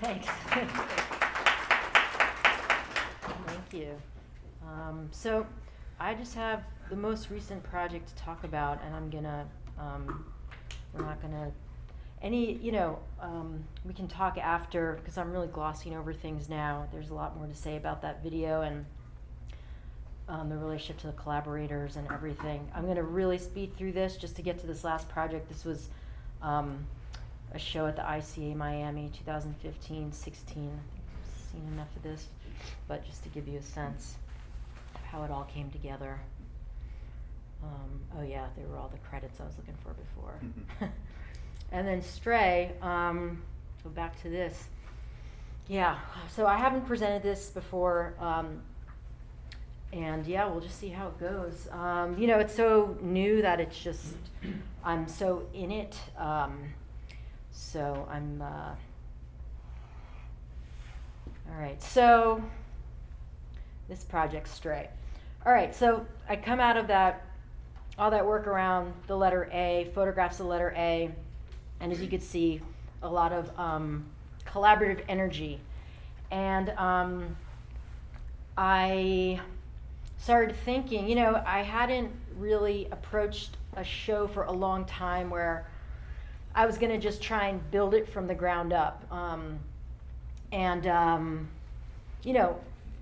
Thanks. Thank you. So I just have the most recent project to talk about, and I'm gonna, we're not gonna, we can talk after, because I'm really glossing over things now. There's a lot more to say about that video and the relationship to the collaborators and everything. I'm gonna really speed through this just to get to this last project. This was a show at the ICA Miami, 2015-16. I've seen enough of this, but just to give you a sense of how it all came together. Oh yeah, there were all the credits I was looking for before. And then Stray, go back to this. Yeah, so I haven't presented this before, and yeah, we'll just see how it goes. It's so new that it's just, I'm so in it. So I'm, all right, so this project, Stray. All right, so I come out of all that work around the letter A, photographs of the letter A, and as you can see, a lot of collaborative energy. And I started thinking, I hadn't really approached a show for a long time where I was going to just try and build it from the ground up.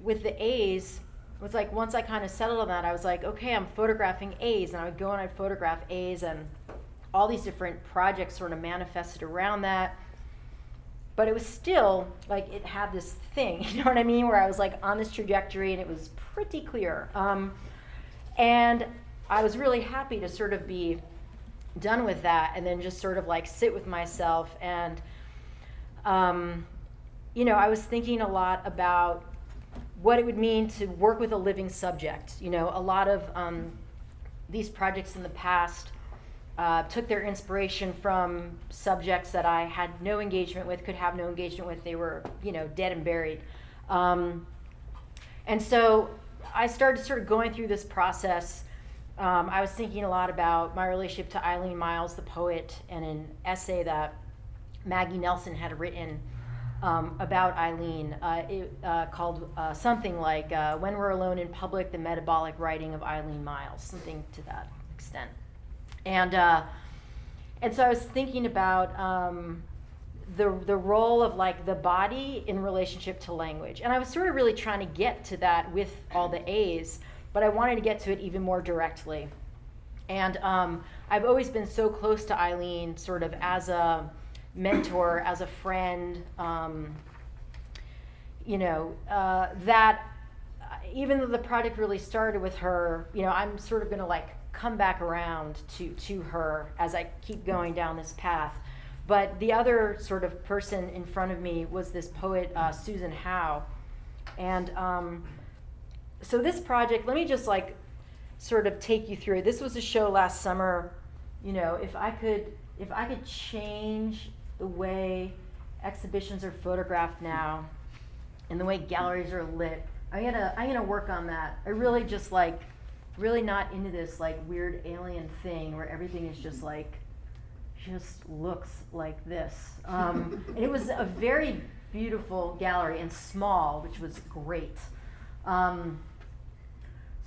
With the A's, it was like once I kind of settled on that, I was like, okay, I'm photographing A's, and I would go and I'd photograph A's, and all these different projects sort of manifested around that. But it was still like it had this thing, you know what I mean, where I was like on this trajectory, and it was pretty clear. And I was really happy to sort of be done with that, and then just sort of like sit with myself. And I was thinking a lot about what it would mean to work with a living subject. A lot of these projects in the past took their inspiration from subjects that I had no engagement with, could have no engagement with. They were, dead and buried. And so I started sort of going through this process. I was thinking a lot about my relationship to Eileen Myles, the poet, and an essay that Maggie Nelson had written about Eileen, called something like When We're Alone in Public, the Metabolic Writing of Eileen Myles, something to that extent. And so I was thinking about the role of like the body in relationship to language. And I was sort of really trying to get to that with all the A's, but I wanted to get to it even more directly. And I've always been so close to Eileen sort of as a mentor, as a friend, that even though the project really started with her, I'm sort of going to like come back around to her as I keep going down this path. But the other sort of person in front of me was this poet, Susan Howe. And so this project, let me just like sort of take you through it. This was a show last summer. If I could change the way exhibitions are photographed now and the way galleries are lit, I'm gonna work on that. I really just like really not into this like weird alien thing where everything is just looks like this. And it was a very beautiful gallery and small, which was great.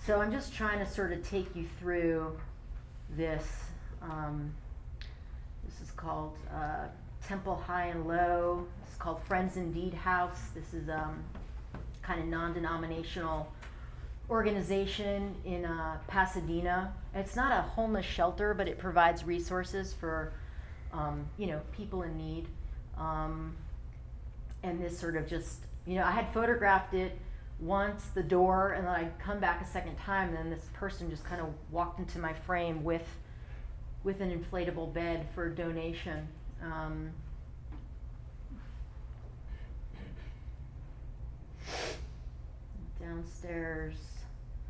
So I'm just trying to sort of take you through this. This is called Temple High and Low. It's called Friends Indeed House. This is kind of non-denominational organization in Pasadena. It's not a homeless shelter, but it provides resources for people in need. And this sort of just, I had photographed it once, the door, and then I'd come back a second time, and then this person just kind of walked into my frame with an inflatable bed for donation. Downstairs,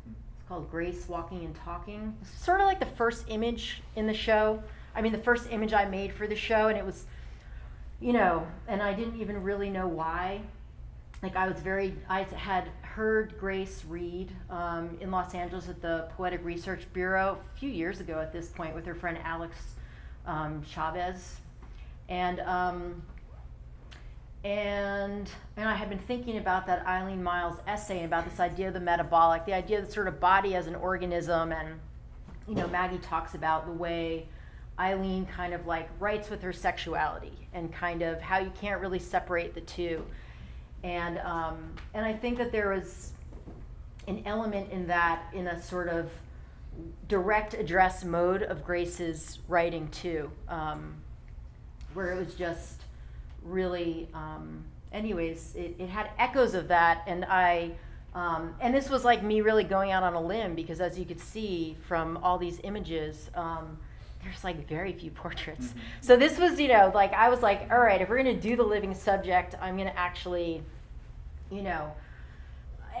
it's called Grace Walking and Talking. It's sort of like the first image in the show. The first image I made for the show, and it was, and I didn't even really know why. Like I had heard Grace read in Los Angeles at the Poetic Research Bureau a few years ago at this point with her friend Alex Chavez. And and I had been thinking about that Eileen Miles essay about this idea of the metabolic, the idea of the sort of body as an organism, and Maggie talks about the way Eileen kind of like writes with her sexuality and kind of how you can't really separate the two, and I think that there was an element in that, in a sort of direct address mode of Grace's writing too, where it was just really, anyways, it had echoes of that, and and this was like me really going out on a limb, because as you could see from all these images, there's like very few portraits. Mm-hmm. So this was, like I was like, all right, if we're gonna do the living subject, I'm gonna actually,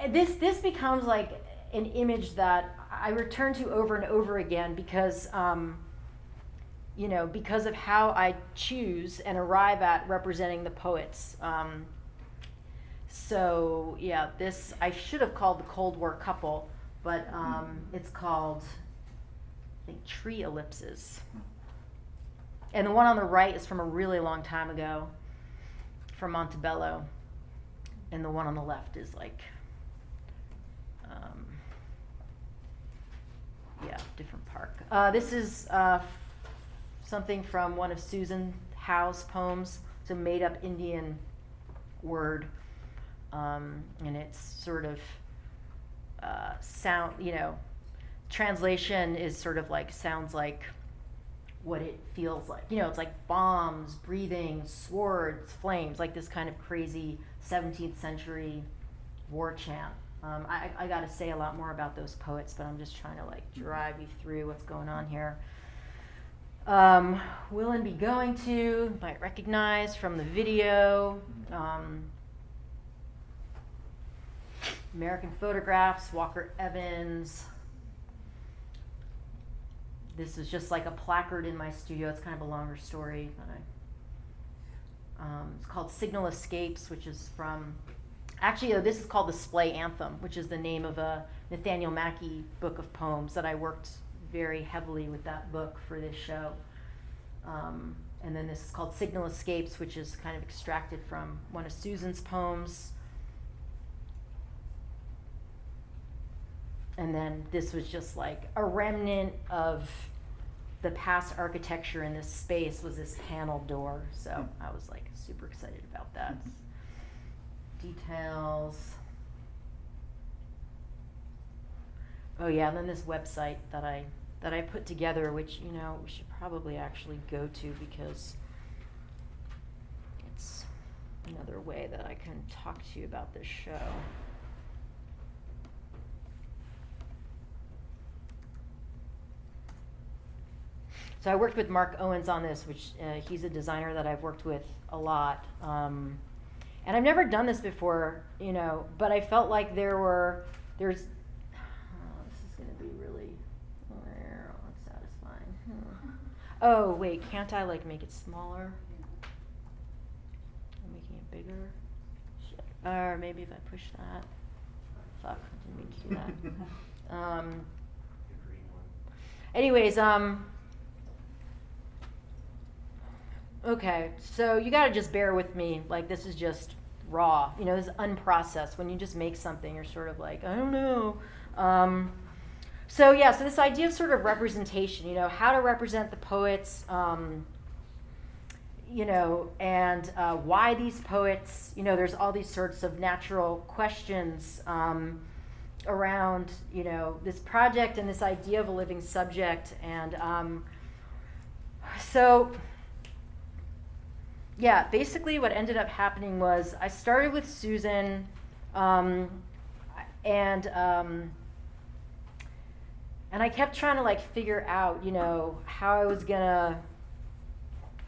this becomes like an image that I return to over and over again, because because of how I choose and arrive at representing the poets. So yeah, this I should have called the Cold War couple, but it's called, I think, Tree Ellipses. And the one on the right is from a really long time ago, from Montebello, and the one on the left is like, different park. This is something from one of Susan Howe's poems. It's a made-up Indian word, and it's sort of sound, translation is sort of like, sounds like what it feels like. It's like bombs, breathing, swords, flames, like this kind of crazy 17th century war chant. I got to say a lot more about those poets, but I'm just trying to like drive you through what's going on here. Will and Be Going To, might recognize from the video. American Photographs, Walker Evans. This is just like a placard in my studio. It's kind of a longer story, but it's called Signal Escapes, which is from, actually, this is called The Splay Anthem, which is the name of a Nathaniel Mackey book of poems that I worked very heavily with that book for this show. And then this is called Signal Escapes, which is kind of extracted from one of Susan's poems. And then this was just like a remnant of the past architecture in this space, was this panel door. So I was like super excited about that. Details. Oh yeah, and then this website that I put together, which we should probably actually go to, because it's another way that I can talk to you about this show. So I worked with Mark Owens on this, which he's a designer that I've worked with a lot. And I've never done this before, but I felt like there's, this is going to be really unsatisfying. Oh, wait, can't I like make it smaller? I'm making it bigger? Shit. Or maybe if I push that. Fuck, I didn't mean to do that. Anyways, okay, so you gotta just bear with me. Like, this is just raw. This is unprocessed. When you just make something, you're sort of like, I don't know. So this idea of sort of representation, how to represent the poets, and why these poets, there's all these sorts of natural questions around, this project and this idea of a living subject. And basically what ended up happening was I started with Susan, and I kept trying to like figure out, how I was gonna,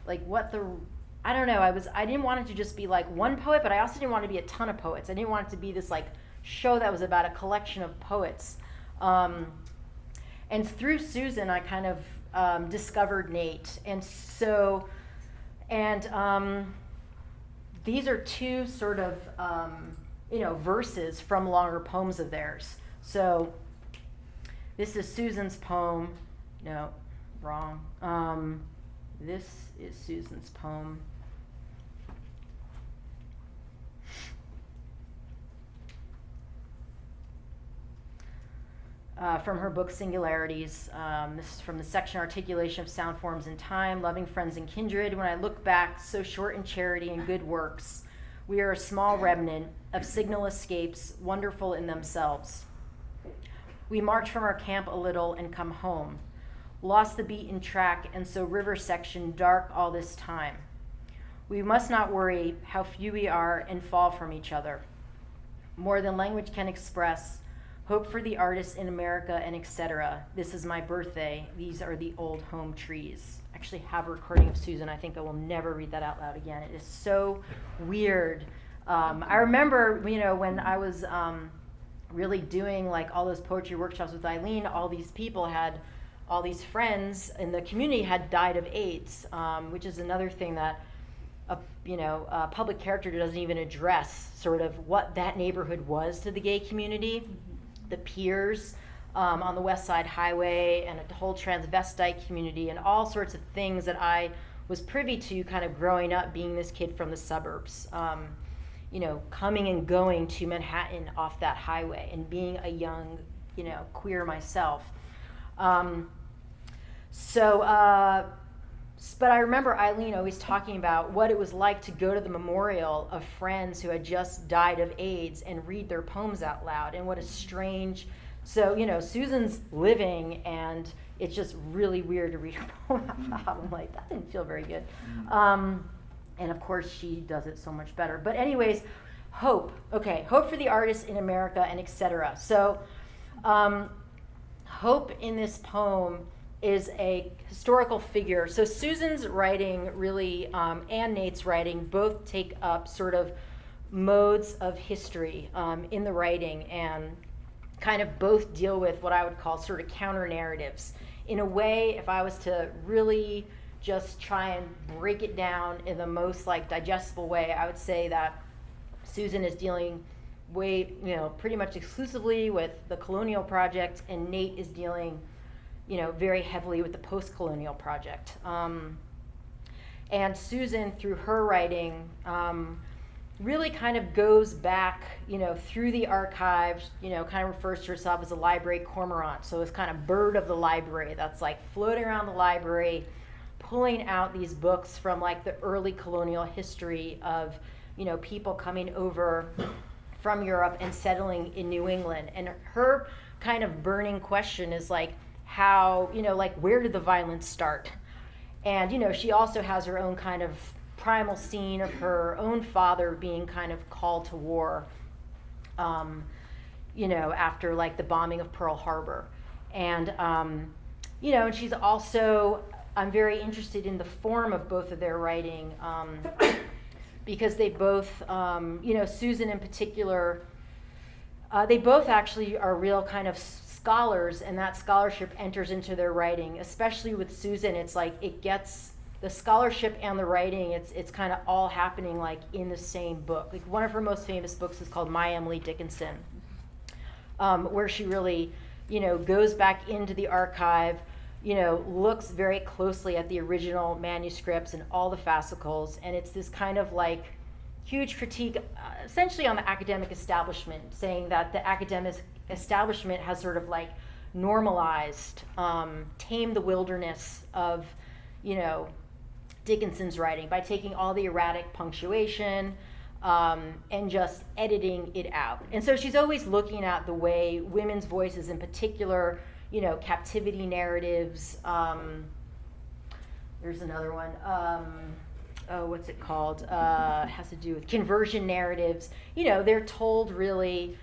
like I don't know, I didn't want it to just be like one poet, but I also didn't want it to be a ton of poets. I didn't want it to be this like show that was about a collection of poets. And through Susan, I kind of discovered Nate. And so, these are two sort of, verses from longer poems of theirs. So this is Susan's poem. No, wrong. This is Susan's poem. from her book Singularities. This is from the section Articulation of Sound Forms in Time, Loving Friends and Kindred. When I look back, so short in charity and good works, we are a small remnant of signal escapes, wonderful in themselves. We march from our camp a little and come home, lost the beaten track, and so river section dark all this time. We must not worry how few we are and fall from each other. More than language can express, hope for the artists in America and etc. This is my birthday. These are the old home trees. I actually have a recording of Susan. I think I will never read that out loud again. It is so weird. I remember, when I was really doing like all those poetry workshops with Eileen, all these friends in the community had died of AIDS, which is another thing that a public character doesn't even address, sort of what that neighborhood was to the gay community. The piers on the West Side Highway and a whole transvestite community and all sorts of things that I was privy to kind of growing up, being this kid from the suburbs, coming and going to Manhattan off that highway and being a young, queer myself. But I remember Eileen always talking about what it was like to go to the memorial of friends who had just died of AIDS and read their poems out loud, and what a strange, Susan's living and it's just really weird to read her poem out loud. I'm like, that didn't feel very good. And of course she does it so much better. But anyways, hope. Okay, hope for the artists in America and etc. So hope in this poem is a historical figure. So Susan's writing really, and Nate's writing both take up sort of modes of history in the writing, and kind of both deal with what I would call sort of counter narratives. In a way, if I was to really just try and break it down in the most like digestible way, I would say that Susan is dealing pretty much exclusively with the colonial project, and Nate is dealing very heavily with the post-colonial project. And Susan, through her writing, really kind of goes back, through the archives, kind of refers to herself as a library cormorant. So this kind of bird of the library that's like floating around the library, pulling out these books from like the early colonial history of, people coming over from Europe and settling in New England. And her kind of burning question is like, how, where did the violence start? And, she also has her own kind of primal scene of her own father being kind of called to war, after like the bombing of Pearl Harbor. And, and she's also, I'm very interested in the form of both of their writing, because they both, Susan in particular, they both actually are real kind of scholars, and that scholarship enters into their writing. Especially with Susan, it's like it gets the scholarship and the writing, it's kind of all happening like in the same book. Like one of her most famous books is called My Emily Dickinson, where she really, goes back into the archive, looks very closely at the original manuscripts and all the fascicles, and it's this kind of like huge critique, essentially on the academic establishment, saying that the academic establishment has sort of like normalized, tamed the wilderness of, Dickinson's writing by taking all the erratic punctuation and just editing it out. And so she's always looking at the way women's voices in particular, captivity narratives. There's another one. What's it called? It has to do with conversion narratives. They're told really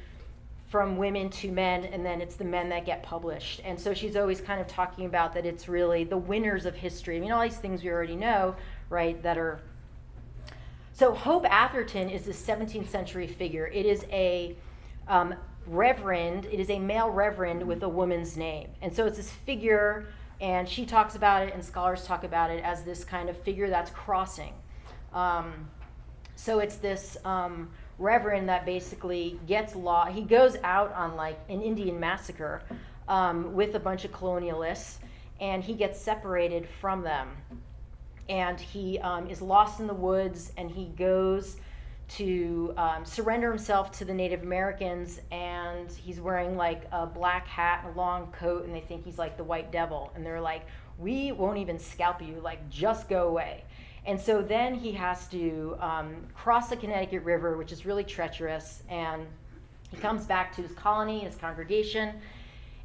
from women to men, and then it's the men that get published. And so she's always kind of talking about that it's really the winners of history. I mean, all these things we already know, right, that are... So Hope Atherton is this 17th century figure. It is a reverend, it is a male reverend with a woman's name. And so it's this figure, and she talks about it, and scholars talk about it as this kind of figure that's crossing. So it's this reverend that basically gets he goes out on like an Indian massacre with a bunch of colonialists, and he gets separated from them. And he is lost in the woods, and he goes to surrender himself to the Native Americans, and he's wearing like a black hat and a long coat, and they think he's like the white devil, and they're like, we won't even scalp you, like just go away. And so then he has to cross the Connecticut River, which is really treacherous, and he comes back to his colony, his congregation,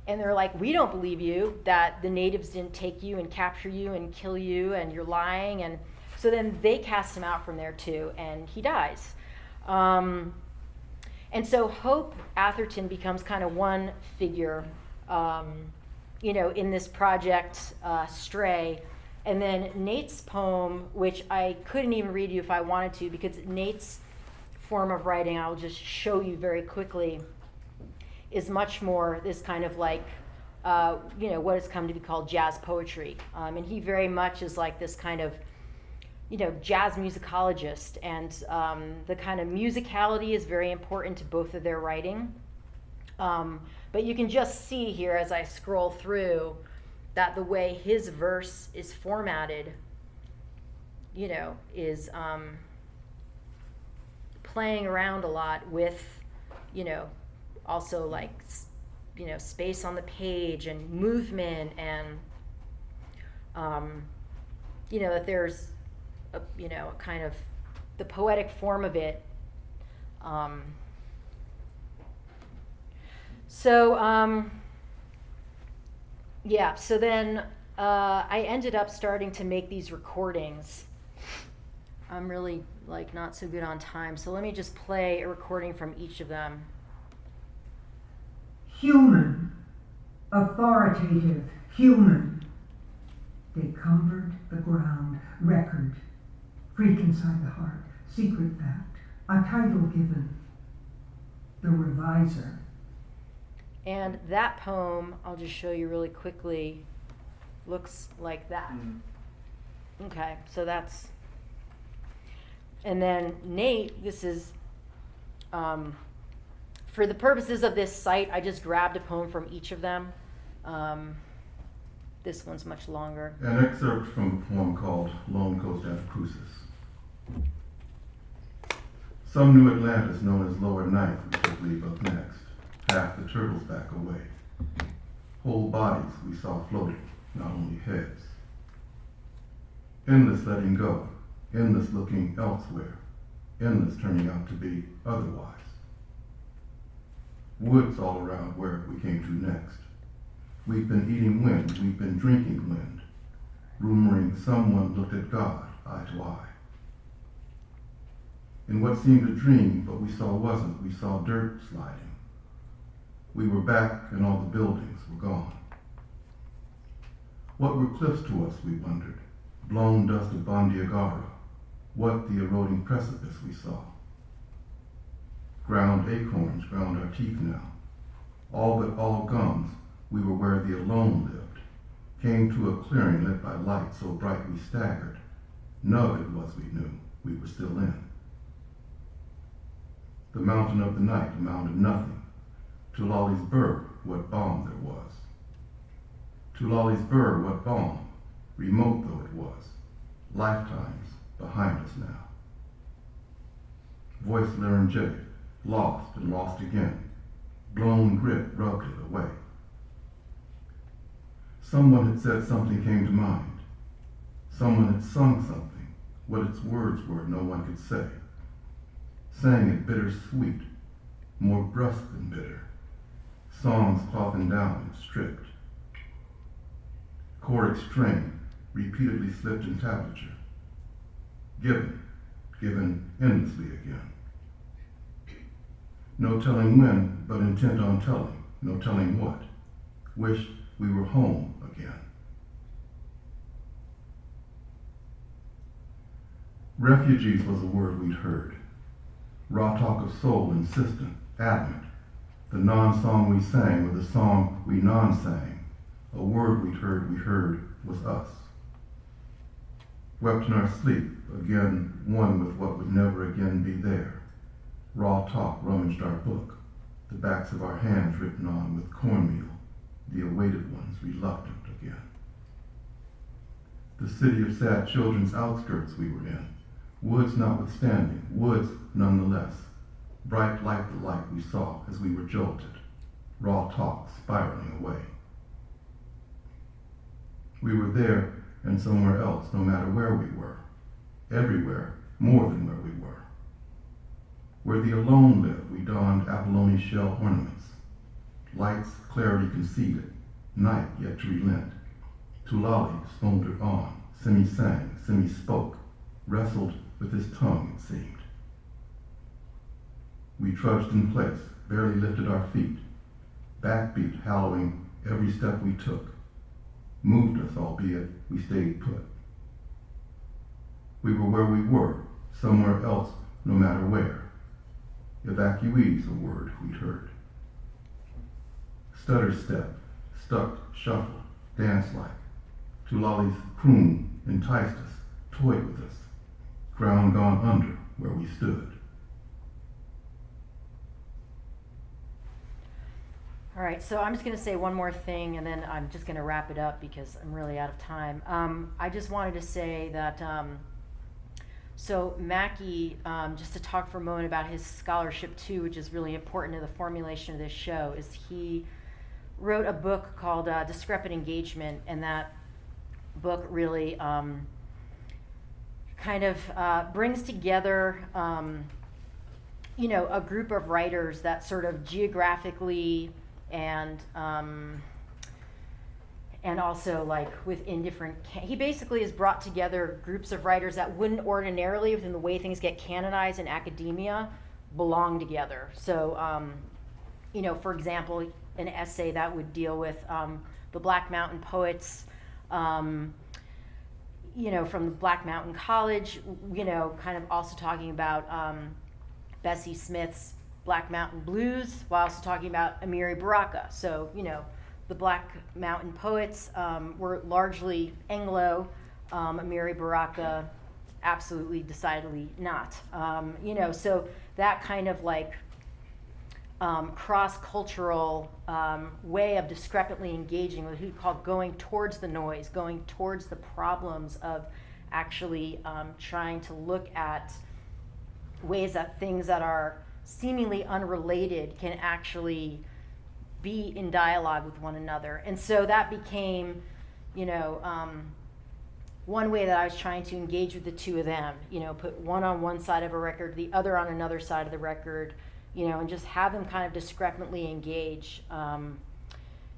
and they're like, we don't believe you that the natives didn't take you and capture you and kill you, and you're lying. And so then they cast him out from there too, and he dies. And so Hope Atherton becomes kind of one figure, in this project, Stray. And then Nate's poem, which I couldn't even read you if I wanted to, because Nate's form of writing, I'll just show you very quickly, is much more this kind of like, what has come to be called jazz poetry. And he very much is like this kind of, jazz musicologist. And the kind of musicality is very important to both of their writing. But you can just see here as I scroll through that the way his verse is formatted, is playing around a lot with, also like, space on the page and movement, and, that there's, a kind of the poetic form of it. So then I ended up starting to make these recordings. I'm really like not so good on time, so let me just play a recording from each of them. Human, authoritative, human. They cumbered the ground, record, freak inside the heart, secret fact, a title given, the reviser. And that poem, I'll just show you really quickly, looks like that. Okay, so that's, and then Nate, this is, for the purposes of this site, I just grabbed a poem from each of them. This one's much longer. An excerpt from a poem called Lone Coast After Cruces. Some knew Atlantis, known as Lower Ninth, we took leave of next. Half the turtles back away. Whole bodies we saw floating, not only heads. Endless letting go, endless looking elsewhere, endless turning out to be otherwise. Woods all around where we came to next. We've been eating wind, we've been drinking wind, rumoring someone looked at God eye to eye. In what seemed a dream, but we saw wasn't, we saw dirt sliding. We were back and all the buildings were gone. What were cliffs to us, we wondered, blown dust of Bandiagara, what the eroding precipice we saw. Ground acorns ground our teeth now. All but all gums, we were where the alone lived, came to a clearing lit by light so bright we staggered. Nub it was we knew, we were still in. The mountain of the night, a mound of nothing. To Lolly's Burr, what balm there was. To Lolly's Burr, what balm, remote though it was, lifetimes behind us now. Voice laryngetic, lost and lost again, blown grip rubbed it away. Someone had said something came to mind. Someone had sung something, what its words were no one could say. Sang it bittersweet, more brusque than bitter. Songs clothened down and stripped. Choric strain, repeatedly slipped in tablature. Given endlessly again. No telling when, but intent on telling, no telling what. Wish we were home again. Refugees was a word we'd heard. Raw talk of soul, insistent, adamant. The non-song we sang or the song we non-sang. A word we heard was us. Wept in our sleep, again one with what would never again be there. Raw talk rummaged our book, the backs of our hands written on with cornmeal, the awaited ones reluctant again. The city of sad children's outskirts we were in, Woods notwithstanding, woods nonetheless, bright like the light we saw as we were jolted, raw talk spiraling away. We were there and somewhere else, no matter where we were, everywhere more than where we were. Where the alone lived, we donned abalone shell ornaments, light's clarity conceded, night yet to relent. Tulali smoldered on, semi-sang, semi-spoke, wrestled with his tongue, it seemed. We trudged in place, barely lifted our feet, backbeat hallowing every step we took, moved us, albeit we stayed put. We were where we were, somewhere else, no matter where. Evacuees, a word we'd heard. Stutter step, stuck, shuffled, dance-like. Tulali's croon enticed us, toyed with us, ground gone under where we stood. All right, so I'm just going to say one more thing, and then I'm just going to wrap it up because I'm really out of time. I just wanted to say that, so Mackie, just to talk for a moment about his scholarship too, which is really important to the formulation of this show, is he wrote a book called Discrepant Engagement, and that book really kind of brings together, a group of writers that sort of geographically and also like within different, he basically has brought together groups of writers that wouldn't ordinarily, within the way things get canonized in academia, belong together. So, for example, an essay that would deal with the Black Mountain poets, from the Black Mountain College, kind of also talking about Bessie Smith's Black Mountain Blues, while also talking about Amiri Baraka. So, the Black Mountain poets were largely Anglo, Amiri Baraka absolutely, decidedly not. So that kind of like cross-cultural way of discrepantly engaging with who he called going towards the noise, going towards the problems of actually trying to look at ways that things that are seemingly unrelated can actually be in dialogue with one another. And so that became, one way that I was trying to engage with the two of them, put one on one side of a record, the other on another side of the record, and just have them kind of discrepantly engage.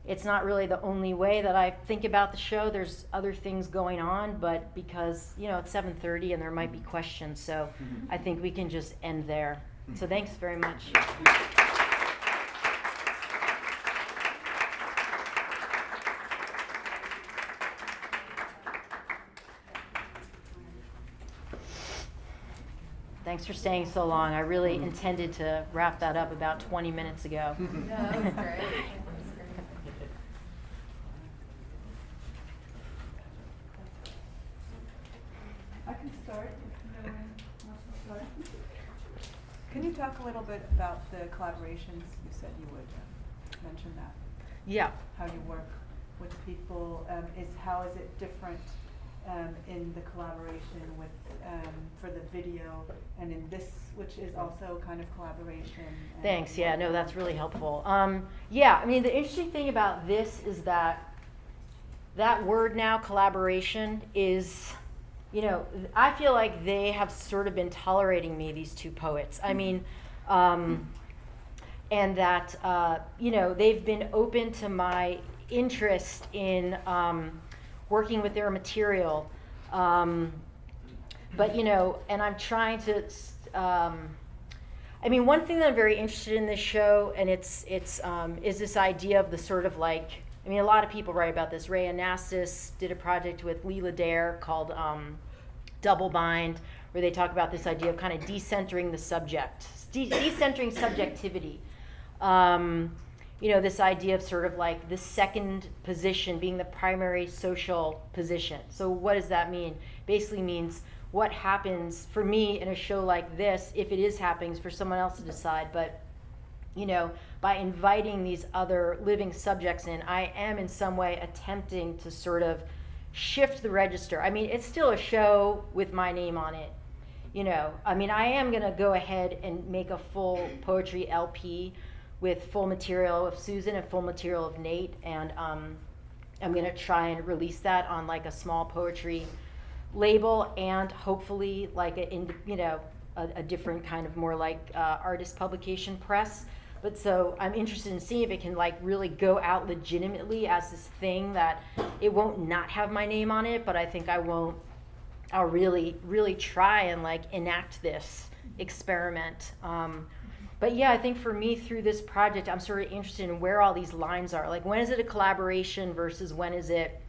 It's not really the only way that I think about the show. There's other things going on, but because, it's 7:30 and there might be questions, so I think we can just end there. So thanks very much. Thanks for staying so long. I really intended to wrap that up about 20 minutes ago. Yeah, that was great. I can start if no one wants to start. Can you talk a little bit about the collaborations? You said you would mention that. Yeah. How you work with people. How is it different in the collaboration with for the video and in this, which is also kind of collaboration? Thanks. Yeah. No, that's really helpful. The interesting thing about this is that word now, collaboration, is, I feel like they have sort of been tolerating me, these two poets. I mean, and that, they've been open to my interest in working with their material. But, and I'm trying to, one thing that I'm very interested in this show, and it's is this idea of the sort of like, a lot of people write about this. Ray Anastas did a project with Leela Dare called Double Bind, where they talk about this idea of kind of decentering the subject, decentering subjectivity. This idea of sort of like the second position being the primary social position. So what does that mean? Basically means what happens for me in a show like this, if it is happening, is for someone else to decide. But, by inviting these other living subjects in, I am in some way attempting to sort of shift the register. It's still a show with my name on it. You know, I mean, I am going to go ahead and make a full poetry LP with full material of Susan and full material of Nate, and I'm going to try and release that on like a small poetry label, and hopefully like a different kind of more like artist publication press. But so I'm interested in seeing if it can like really go out legitimately as this thing that it won't not have my name on it, but I think I'll really, really try and like enact this experiment. But yeah, I think for me through this project, I'm sort of interested in where all these lines are. Like, when is it a collaboration versus when is it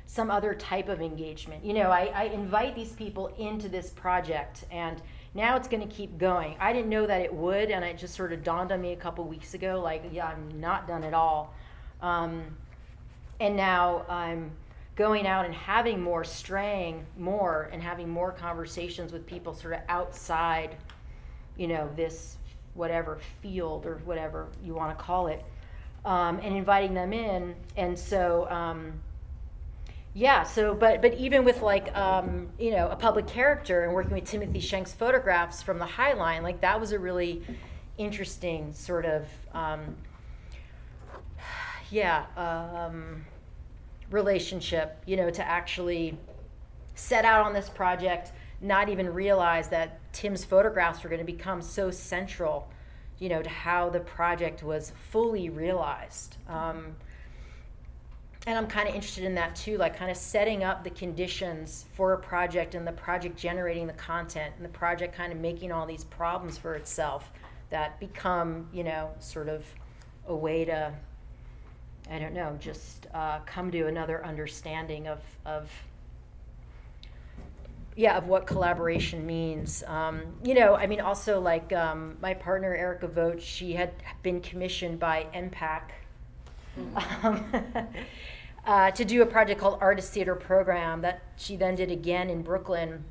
some other type of engagement? You know, I invite these people into this project, and now it's going to keep going. I didn't know that it would, and it just sort of dawned on me a couple weeks ago, like, yeah, I'm not done at all. And now I'm going out and having more, straying more, and having more conversations with people sort of outside, you know, this whatever field or whatever you want to call it, and inviting them in. And so, but even with like, you know, a public character and working with Timothy Schenk's photographs from the High Line, like that was a really interesting sort of, relationship, you know, to actually set out on this project, not even realize that Tim's photographs were going to become so central, you know, to how the project was fully realized. And I'm kind of interested in that too, like kind of setting up the conditions for a project, and the project generating the content, and the project kind of making all these problems for itself that become, you know, sort of a way to, I don't know, just come to another understanding of what collaboration means. You know, I mean, also like my partner Erica Vogt, she had been commissioned by MPAC to do a project called Artist Theater Program that she then did again in Brooklyn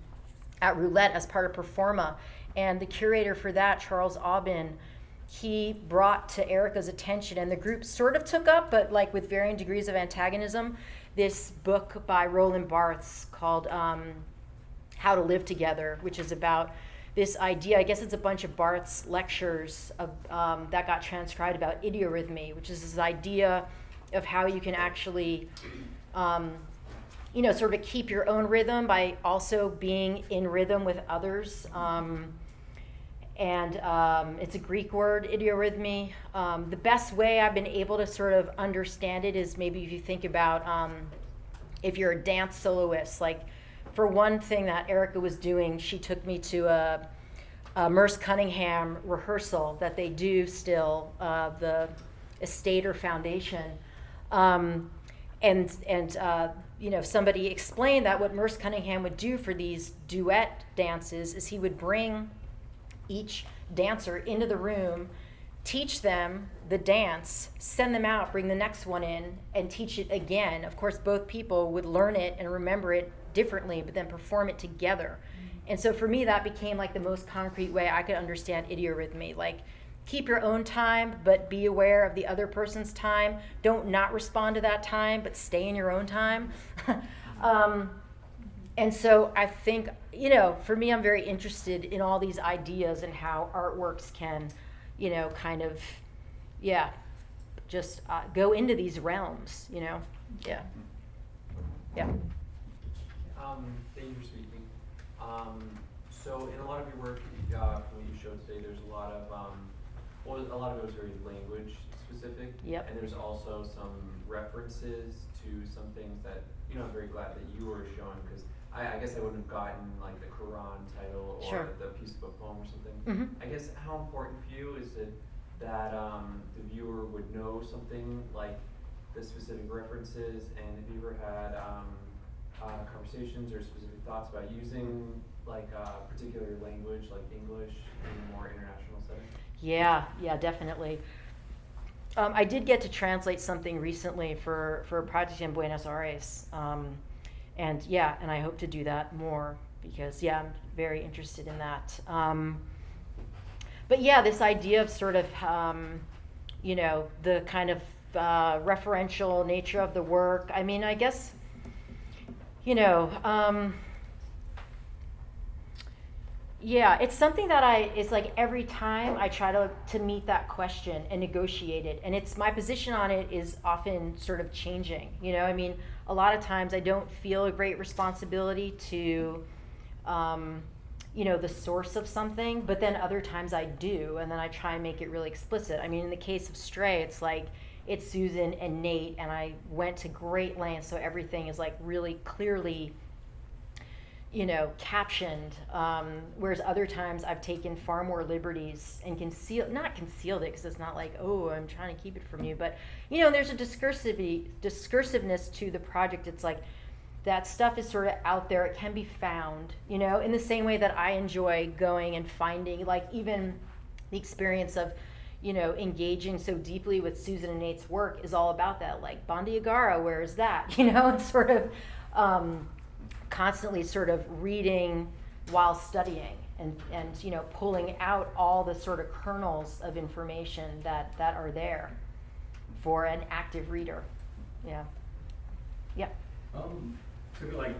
at Roulette as part of Performa. And the curator for that, Charles Aubin, he brought to Erica's attention, and the group sort of took up, but like with varying degrees of antagonism, this book by Roland Barthes called How to Live Together, which is about this idea, I guess it's a bunch of Barthes lectures that got transcribed about idiorhythmy, which is this idea of how you can actually, you know, sort of keep your own rhythm by also being in rhythm with others. And it's a Greek word, idiorhythmy. The best way I've been able to sort of understand it is maybe if you think about if you're a dance soloist. Like, for one thing that Erica was doing, she took me to a Merce Cunningham rehearsal that they do still, the estate or foundation. And you know, somebody explained that what Merce Cunningham would do for these duet dances is he would bring each dancer into the room, teach them the dance, send them out, bring the next one in, and teach it again. Of course, both people would learn it and remember it differently, but then perform it together. And so for me, that became like the most concrete way I could understand idiorhythmy. Like, keep your own time, but be aware of the other person's time. Don't not respond to that time, but stay in your own time. And so I think, you know, for me, I'm very interested in all these ideas and how artworks can, you know, kind of, just go into these realms, you know? Yeah. Thank you for speaking. So in a lot of your work, from what you showed today, there's a lot of, a lot of it was very language specific. Yep. And there's also some references to some things that, you know, I'm very glad that you were showing, because I guess I wouldn't have gotten like the Quran title or Sure. the piece of a poem or something. Mm-hmm. I guess how important for you is it that the viewer would know something like the specific references, and have you ever had conversations or specific thoughts about using like a particular language like English in a more international setting? Yeah, definitely. I did get to translate something recently for a project in Buenos Aires. And I hope to do that more because, I'm very interested in that. But this idea of sort of, you know, the kind of referential nature of the work. I mean, I guess, you know, Yeah, it's something that it's like every time I try to meet that question and negotiate it, and it's my position on it is often sort of changing. You know, I mean, a lot of times I don't feel a great responsibility to, you know, the source of something, but then other times I do, and then I try and make it really explicit. I mean, in the case of Stray, it's like, it's Susan and Nate, and I went to great lengths, so everything is like really clearly, you know, captioned, whereas other times I've taken far more liberties and not concealed it, because it's not like, oh, I'm trying to keep it from you, but, you know, there's a discursiveness to the project. It's like, that stuff is sort of out there, it can be found, you know, in the same way that I enjoy going and finding, like, even the experience of, you know, engaging so deeply with Susan and Nate's work is all about that, like, Bandiagara, where is that, you know, it's sort of, constantly sort of reading while studying and you know, pulling out all the sort of kernels of information that are there for an active reader. Yeah. To like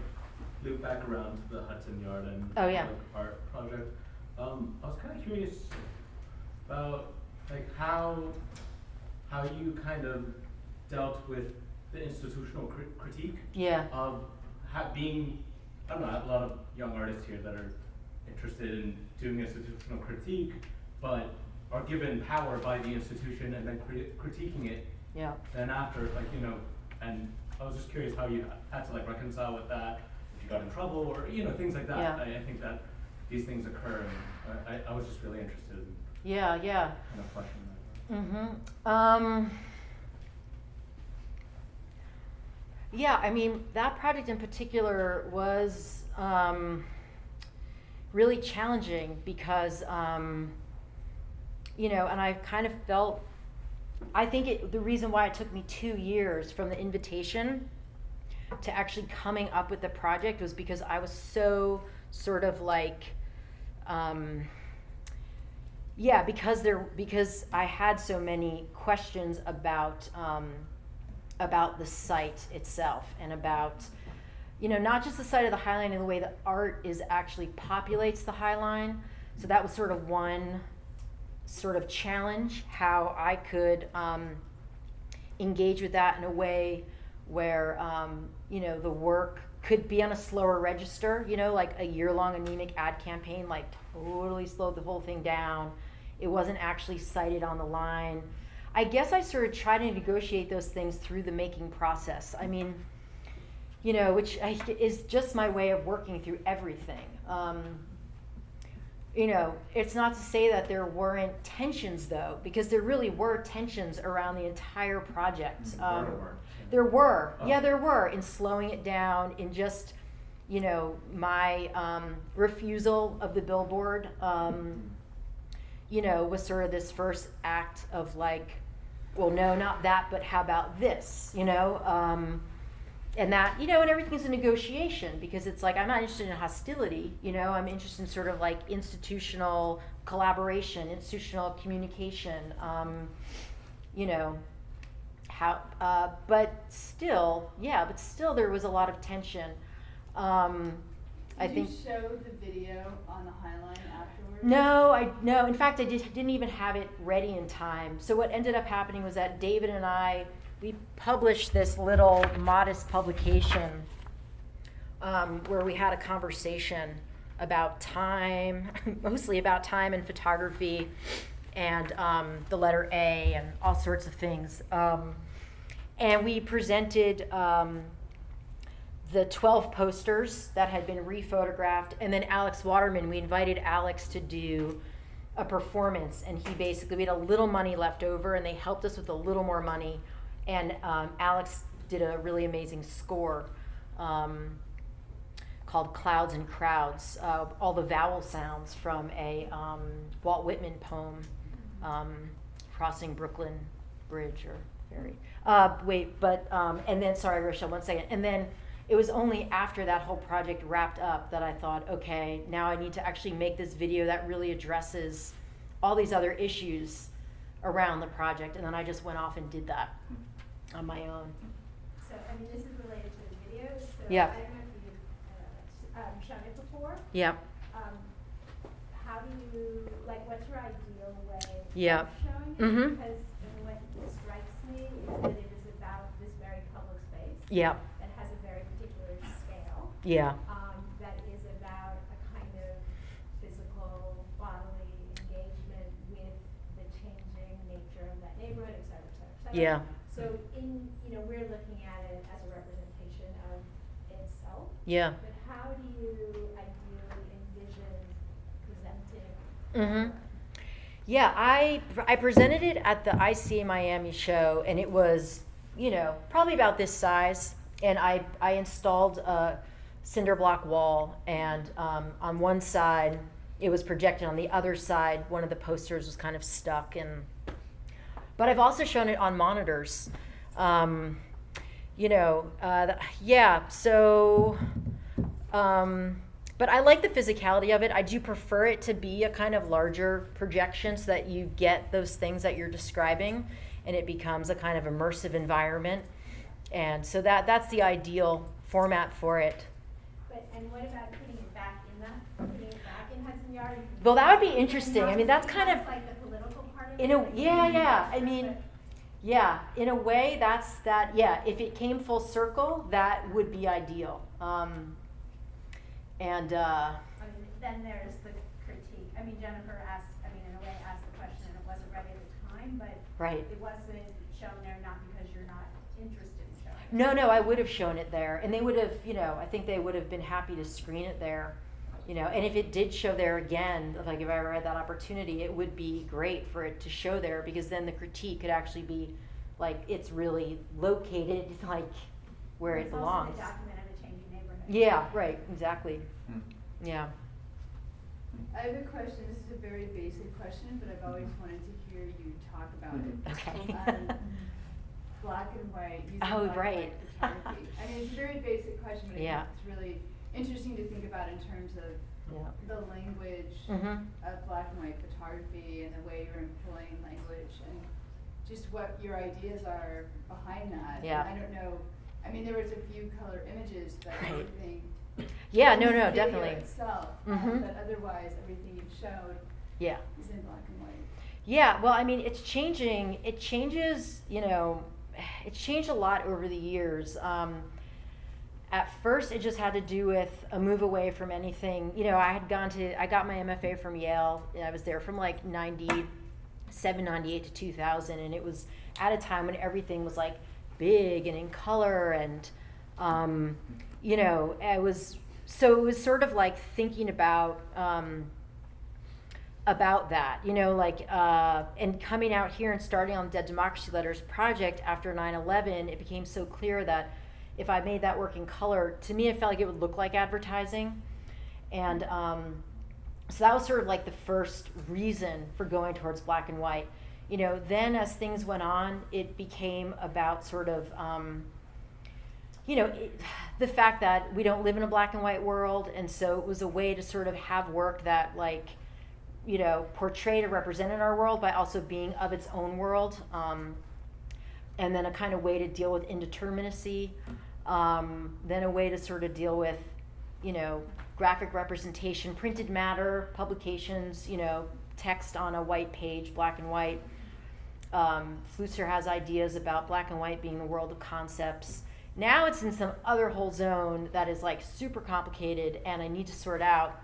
loop back around to the Hudson Yard and Oh, yeah. like, art project, I was kind of curious about like how you kind of dealt with the institutional critique Yeah. of being, I don't know, I have a lot of young artists here that are interested in doing institutional critique, but are given power by the institution and then critiquing it. Yeah. Then after, like, you know, and I was just curious how you had to like reconcile with that, if you got in trouble or, you know, things like that. Yeah. I think that these things occur, and I was just really interested in Yeah. kind of fleshing that out. Mm-hmm. Yeah, I mean, that project in particular was really challenging because, you know, and I kind of felt, I think the reason why it took me 2 years from the invitation to actually coming up with the project was because I was so sort of like, yeah, because I had so many questions about the site itself and about, you know, not just the site of the High Line and the way the art actually populates the High Line. So that was sort of one sort of challenge, how I could engage with that in a way where, you know, the work could be on a slower register, you know, like a year-long Anemic Ad Campaign, like totally slowed the whole thing down. It wasn't actually cited on the line. I guess I sort of try to negotiate those things through the making process. I mean, you know, which is just my way of working through everything. You know, it's not to say that there weren't tensions though, because there really were tensions around the entire project. There were, yeah, there were, in slowing it down, in just, you know, my refusal of the billboard, you know, was sort of this first act of like, well, no, not that, but how about this, you know? And that, you know, and everything's a negotiation, because it's like, I'm not interested in hostility, you know, I'm interested in sort of like institutional collaboration, institutional communication, you know, how, but still there was a lot of tension. I think. Did you show the video on the High Line afterwards? No, in fact, I didn't even have it ready in time. So what ended up happening was that David and we published this little modest publication where we had a conversation about time, mostly about time and photography, and the letter A and all sorts of things. And we presented the 12 posters that had been rephotographed, and then Alex Waterman, we invited Alex to do a performance, and we had a little money left over, and they helped us with a little more money, and Alex did a really amazing score called Clouds and Crowds, all the vowel sounds from a Walt Whitman poem, Crossing Brooklyn Bridge or Ferry. And then, sorry, Rochelle, 1 second, and then it was only after that whole project wrapped up that I thought, okay, now I need to actually make this video that really addresses all these other issues around the project, and then I just went off and did that on my own. So, I mean, this is related to the video, so Yeah. I don't know if you've shown it before. Yeah. do you, like, what's your ideal way Yeah. of showing it? Mhm. Because what strikes me is that it is about this very public space. Yeah. That has a very particular scale. Yeah. That is about a kind of physical, bodily engagement with the changing nature of that neighborhood, et cetera, et cetera, et cetera. Yeah. So we're looking at it as a representation of itself. Yeah. But how do you ideally envision presenting? Mhm. Yeah, I presented it at the ICA Miami show, and it was, probably about this size. And I installed a cinder block wall, and on one side it was projected. On the other side, one of the posters was kind of stuck. But I've also shown it on monitors. Yeah. So. But I like the physicality of it. I do prefer it to be a kind of larger projection so that you get those things that you're describing, and it becomes a kind of immersive environment. And so that's the ideal format for it. And what about putting it back in Hudson Yard? Well, that would be interesting. I mean, that's kind of like the political part of in it. a yeah. I mean, yeah, in a way, that's that. Yeah, if it came full circle, that would be ideal. Then there's the critique. I mean, Jennifer asked, in a way asked the question, and it wasn't ready at the time, but Right. it wasn't shown there not because you're not interested in showing it. No, I would have shown it there, and they would have, I think they would have been happy to screen it there, and if it did show there again, like if I ever had that opportunity, it would be great for it to show there, because then the critique could actually be, like, it's really located, like, where it belongs. It's also the document of a changing neighborhood. Yeah, right, exactly. Yeah. I have a question. This is a very basic question, but I've always wanted to hear you talk about it. Okay. Black and white, using Oh, black right. and white photography. I mean, it's a very basic question, but I Yeah. think it's really interesting to think about in terms of Yeah. the language Mhm. of black and white photography and the way you're employing language and just what your ideas are behind that. Yeah. And I don't know, I mean, there was a few color images that I Right. think Yeah, in the no, video definitely. itself, Mhm. but otherwise everything you've showed Yeah. is in black and white. Yeah, well, I mean, it's changing. It changes, it's changed a lot over the years. At first, it just had to do with a move away from anything. I got my MFA from Yale. I was there from like 97, 98 to 2000, and it was at a time when everything was like big and in color, and it was sort of like thinking about that, and coming out here and starting on the Dead Democracy Letters project after 9/11, it became so clear that if I made that work in color, to me, it felt like it would look like advertising. And so that was sort of like the first reason for going towards black and white. Then as things went on, it became about sort of, the fact that we don't live in a black and white world. And so it was a way to sort of have work that portrayed or represented our world by also being of its own world. And then a kind of way to deal with indeterminacy. Then a way to sort of deal with, graphic representation, printed matter, publications, text on a white page, black and white. Flusser has ideas about black and white being the world of concepts. Now it's in some other whole zone that is like super complicated, and I need to sort out,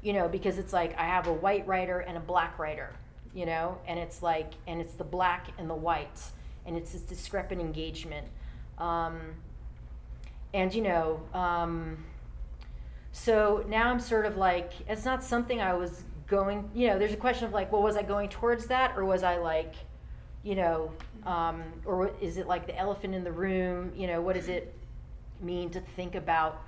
because it's like I have a white writer and a black writer, and it's like, and it's the black and the white, and it's this discrepant engagement. So now I'm sort of like, it's not something I was going, there's a question of like, well, was I going towards that, or was I like, or is it like the elephant in the room? What does it mean to think about,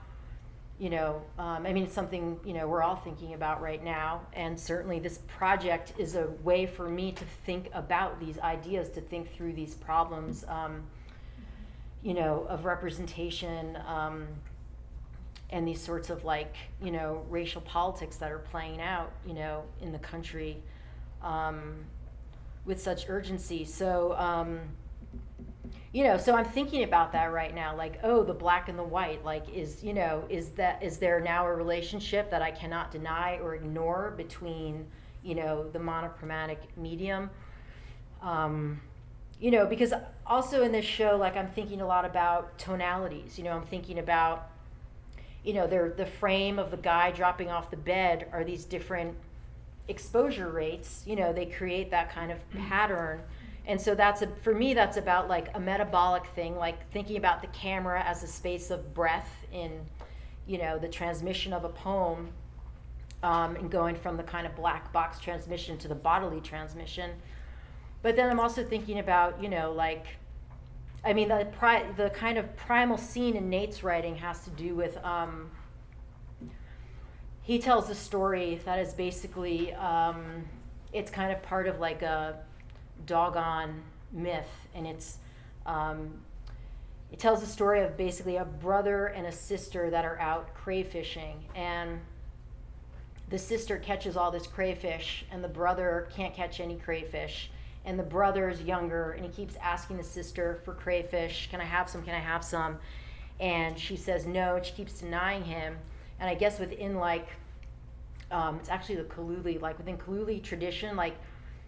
it's something, we're all thinking about right now. And certainly this project is a way for me to think about these ideas, to think through these problems, of representation, and these sorts of like, racial politics that are playing out, in the country, with such urgency. So, so I'm thinking about that right now, like, oh, the black and the white, like, is there now a relationship that I cannot deny or ignore between, the monochromatic medium? Because also in this show, like, I'm thinking a lot about tonalities, I'm thinking about, the frame of the guy dropping off the bed are these different exposure rates, they create that kind of pattern. And so for me, that's about like a metabolic thing, like thinking about the camera as a space of breath in, the transmission of a poem, and going from the kind of black box transmission to the bodily transmission. But then I'm also thinking about, the kind of primal scene in Nate's writing has to do with, he tells a story that is basically, it's kind of part of like a doggone myth, and it tells the story of basically a brother and a sister that are out crayfishing, and the sister catches all this crayfish and the brother can't catch any crayfish, and the brother is younger and he keeps asking the sister for crayfish, can I have some, and she says no, and she keeps denying him. And I guess within it's actually the Kaluli, like within Kaluli tradition, like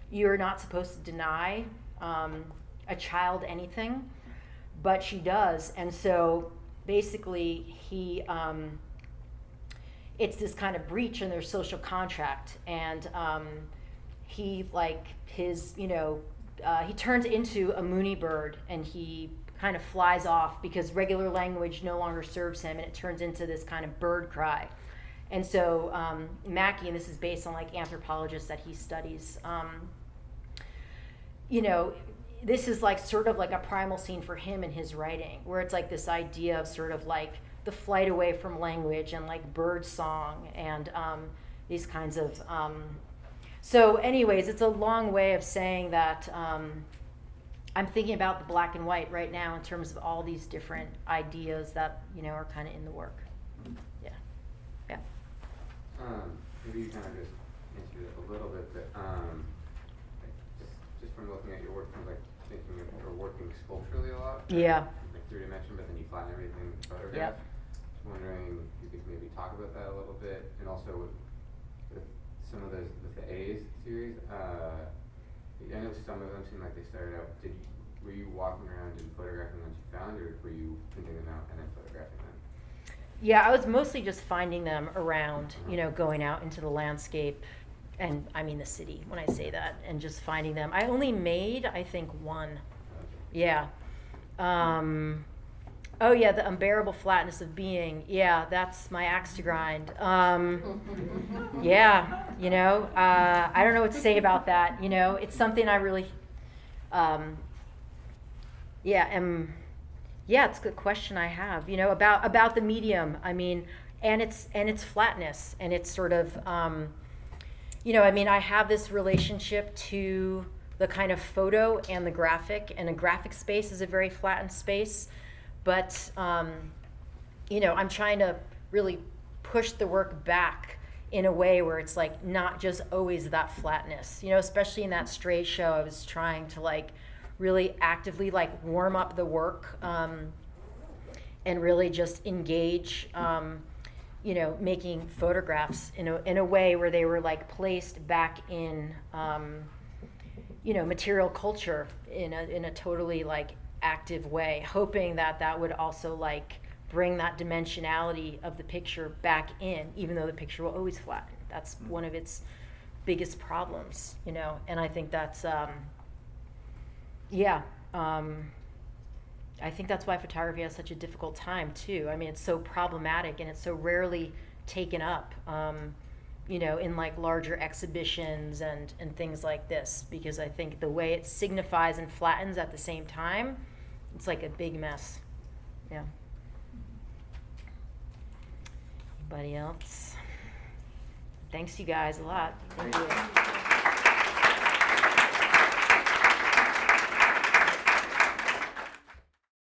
you're not supposed to deny a child anything, but she does. And so basically it's this kind of breach in their social contract. And he turns into a mooney bird, and he kind of flies off because regular language no longer serves him, and it turns into this kind of bird cry. And so Mackie, and this is based on like anthropologists that he studies, this is like sort of like a primal scene for him in his writing, where it's like this idea of sort of like the flight away from language and like bird song and these kinds of so anyways, it's a long way of saying that I'm thinking about the black and white right now in terms of all these different ideas that are kind of in the work. Yeah. Maybe you kind of just answered it a little bit, but just from looking at your work, kind of like thinking of or working sculpturally a lot. Yeah. Like 3D, but then you flatten everything in photograph. Yep. Just wondering if you could maybe talk about that a little bit, and also with some of those with the A's series. I know some of them seem like they started out. Were you walking around and photographing ones you found, or were you printing them out and then photographing them? Yeah, I was mostly just finding them around, going out into the landscape, and I mean the city when I say that, and just finding them. I only made, I think, one. Yeah. Oh yeah, the unbearable flatness of being. Yeah, that's my axe to grind. Yeah, I don't know what to say about that. It's something I really, it's a good question I have. About the medium. I mean, and its flatness, and it's sort of, I have this relationship to the kind of photo and the graphic, and a graphic space is a very flattened space. But, I'm trying to really push the work back in a way where it's like not just always that flatness, especially in that Stray show. I was trying to like really actively like warm up the work, and really just engage, making photographs in a way where they were like placed back in, material culture in a totally like active way, hoping that would also like bring that dimensionality of the picture back in, even though the picture will always flatten. That's one of its biggest problems, and I think that's I think that's why photography has such a difficult time too. I mean, it's so problematic, and it's so rarely taken up, in like larger exhibitions and things like this, because I think the way it signifies and flattens at the same time, it's like a big mess. Yeah. Anybody else? Thanks you guys a lot. Thank you.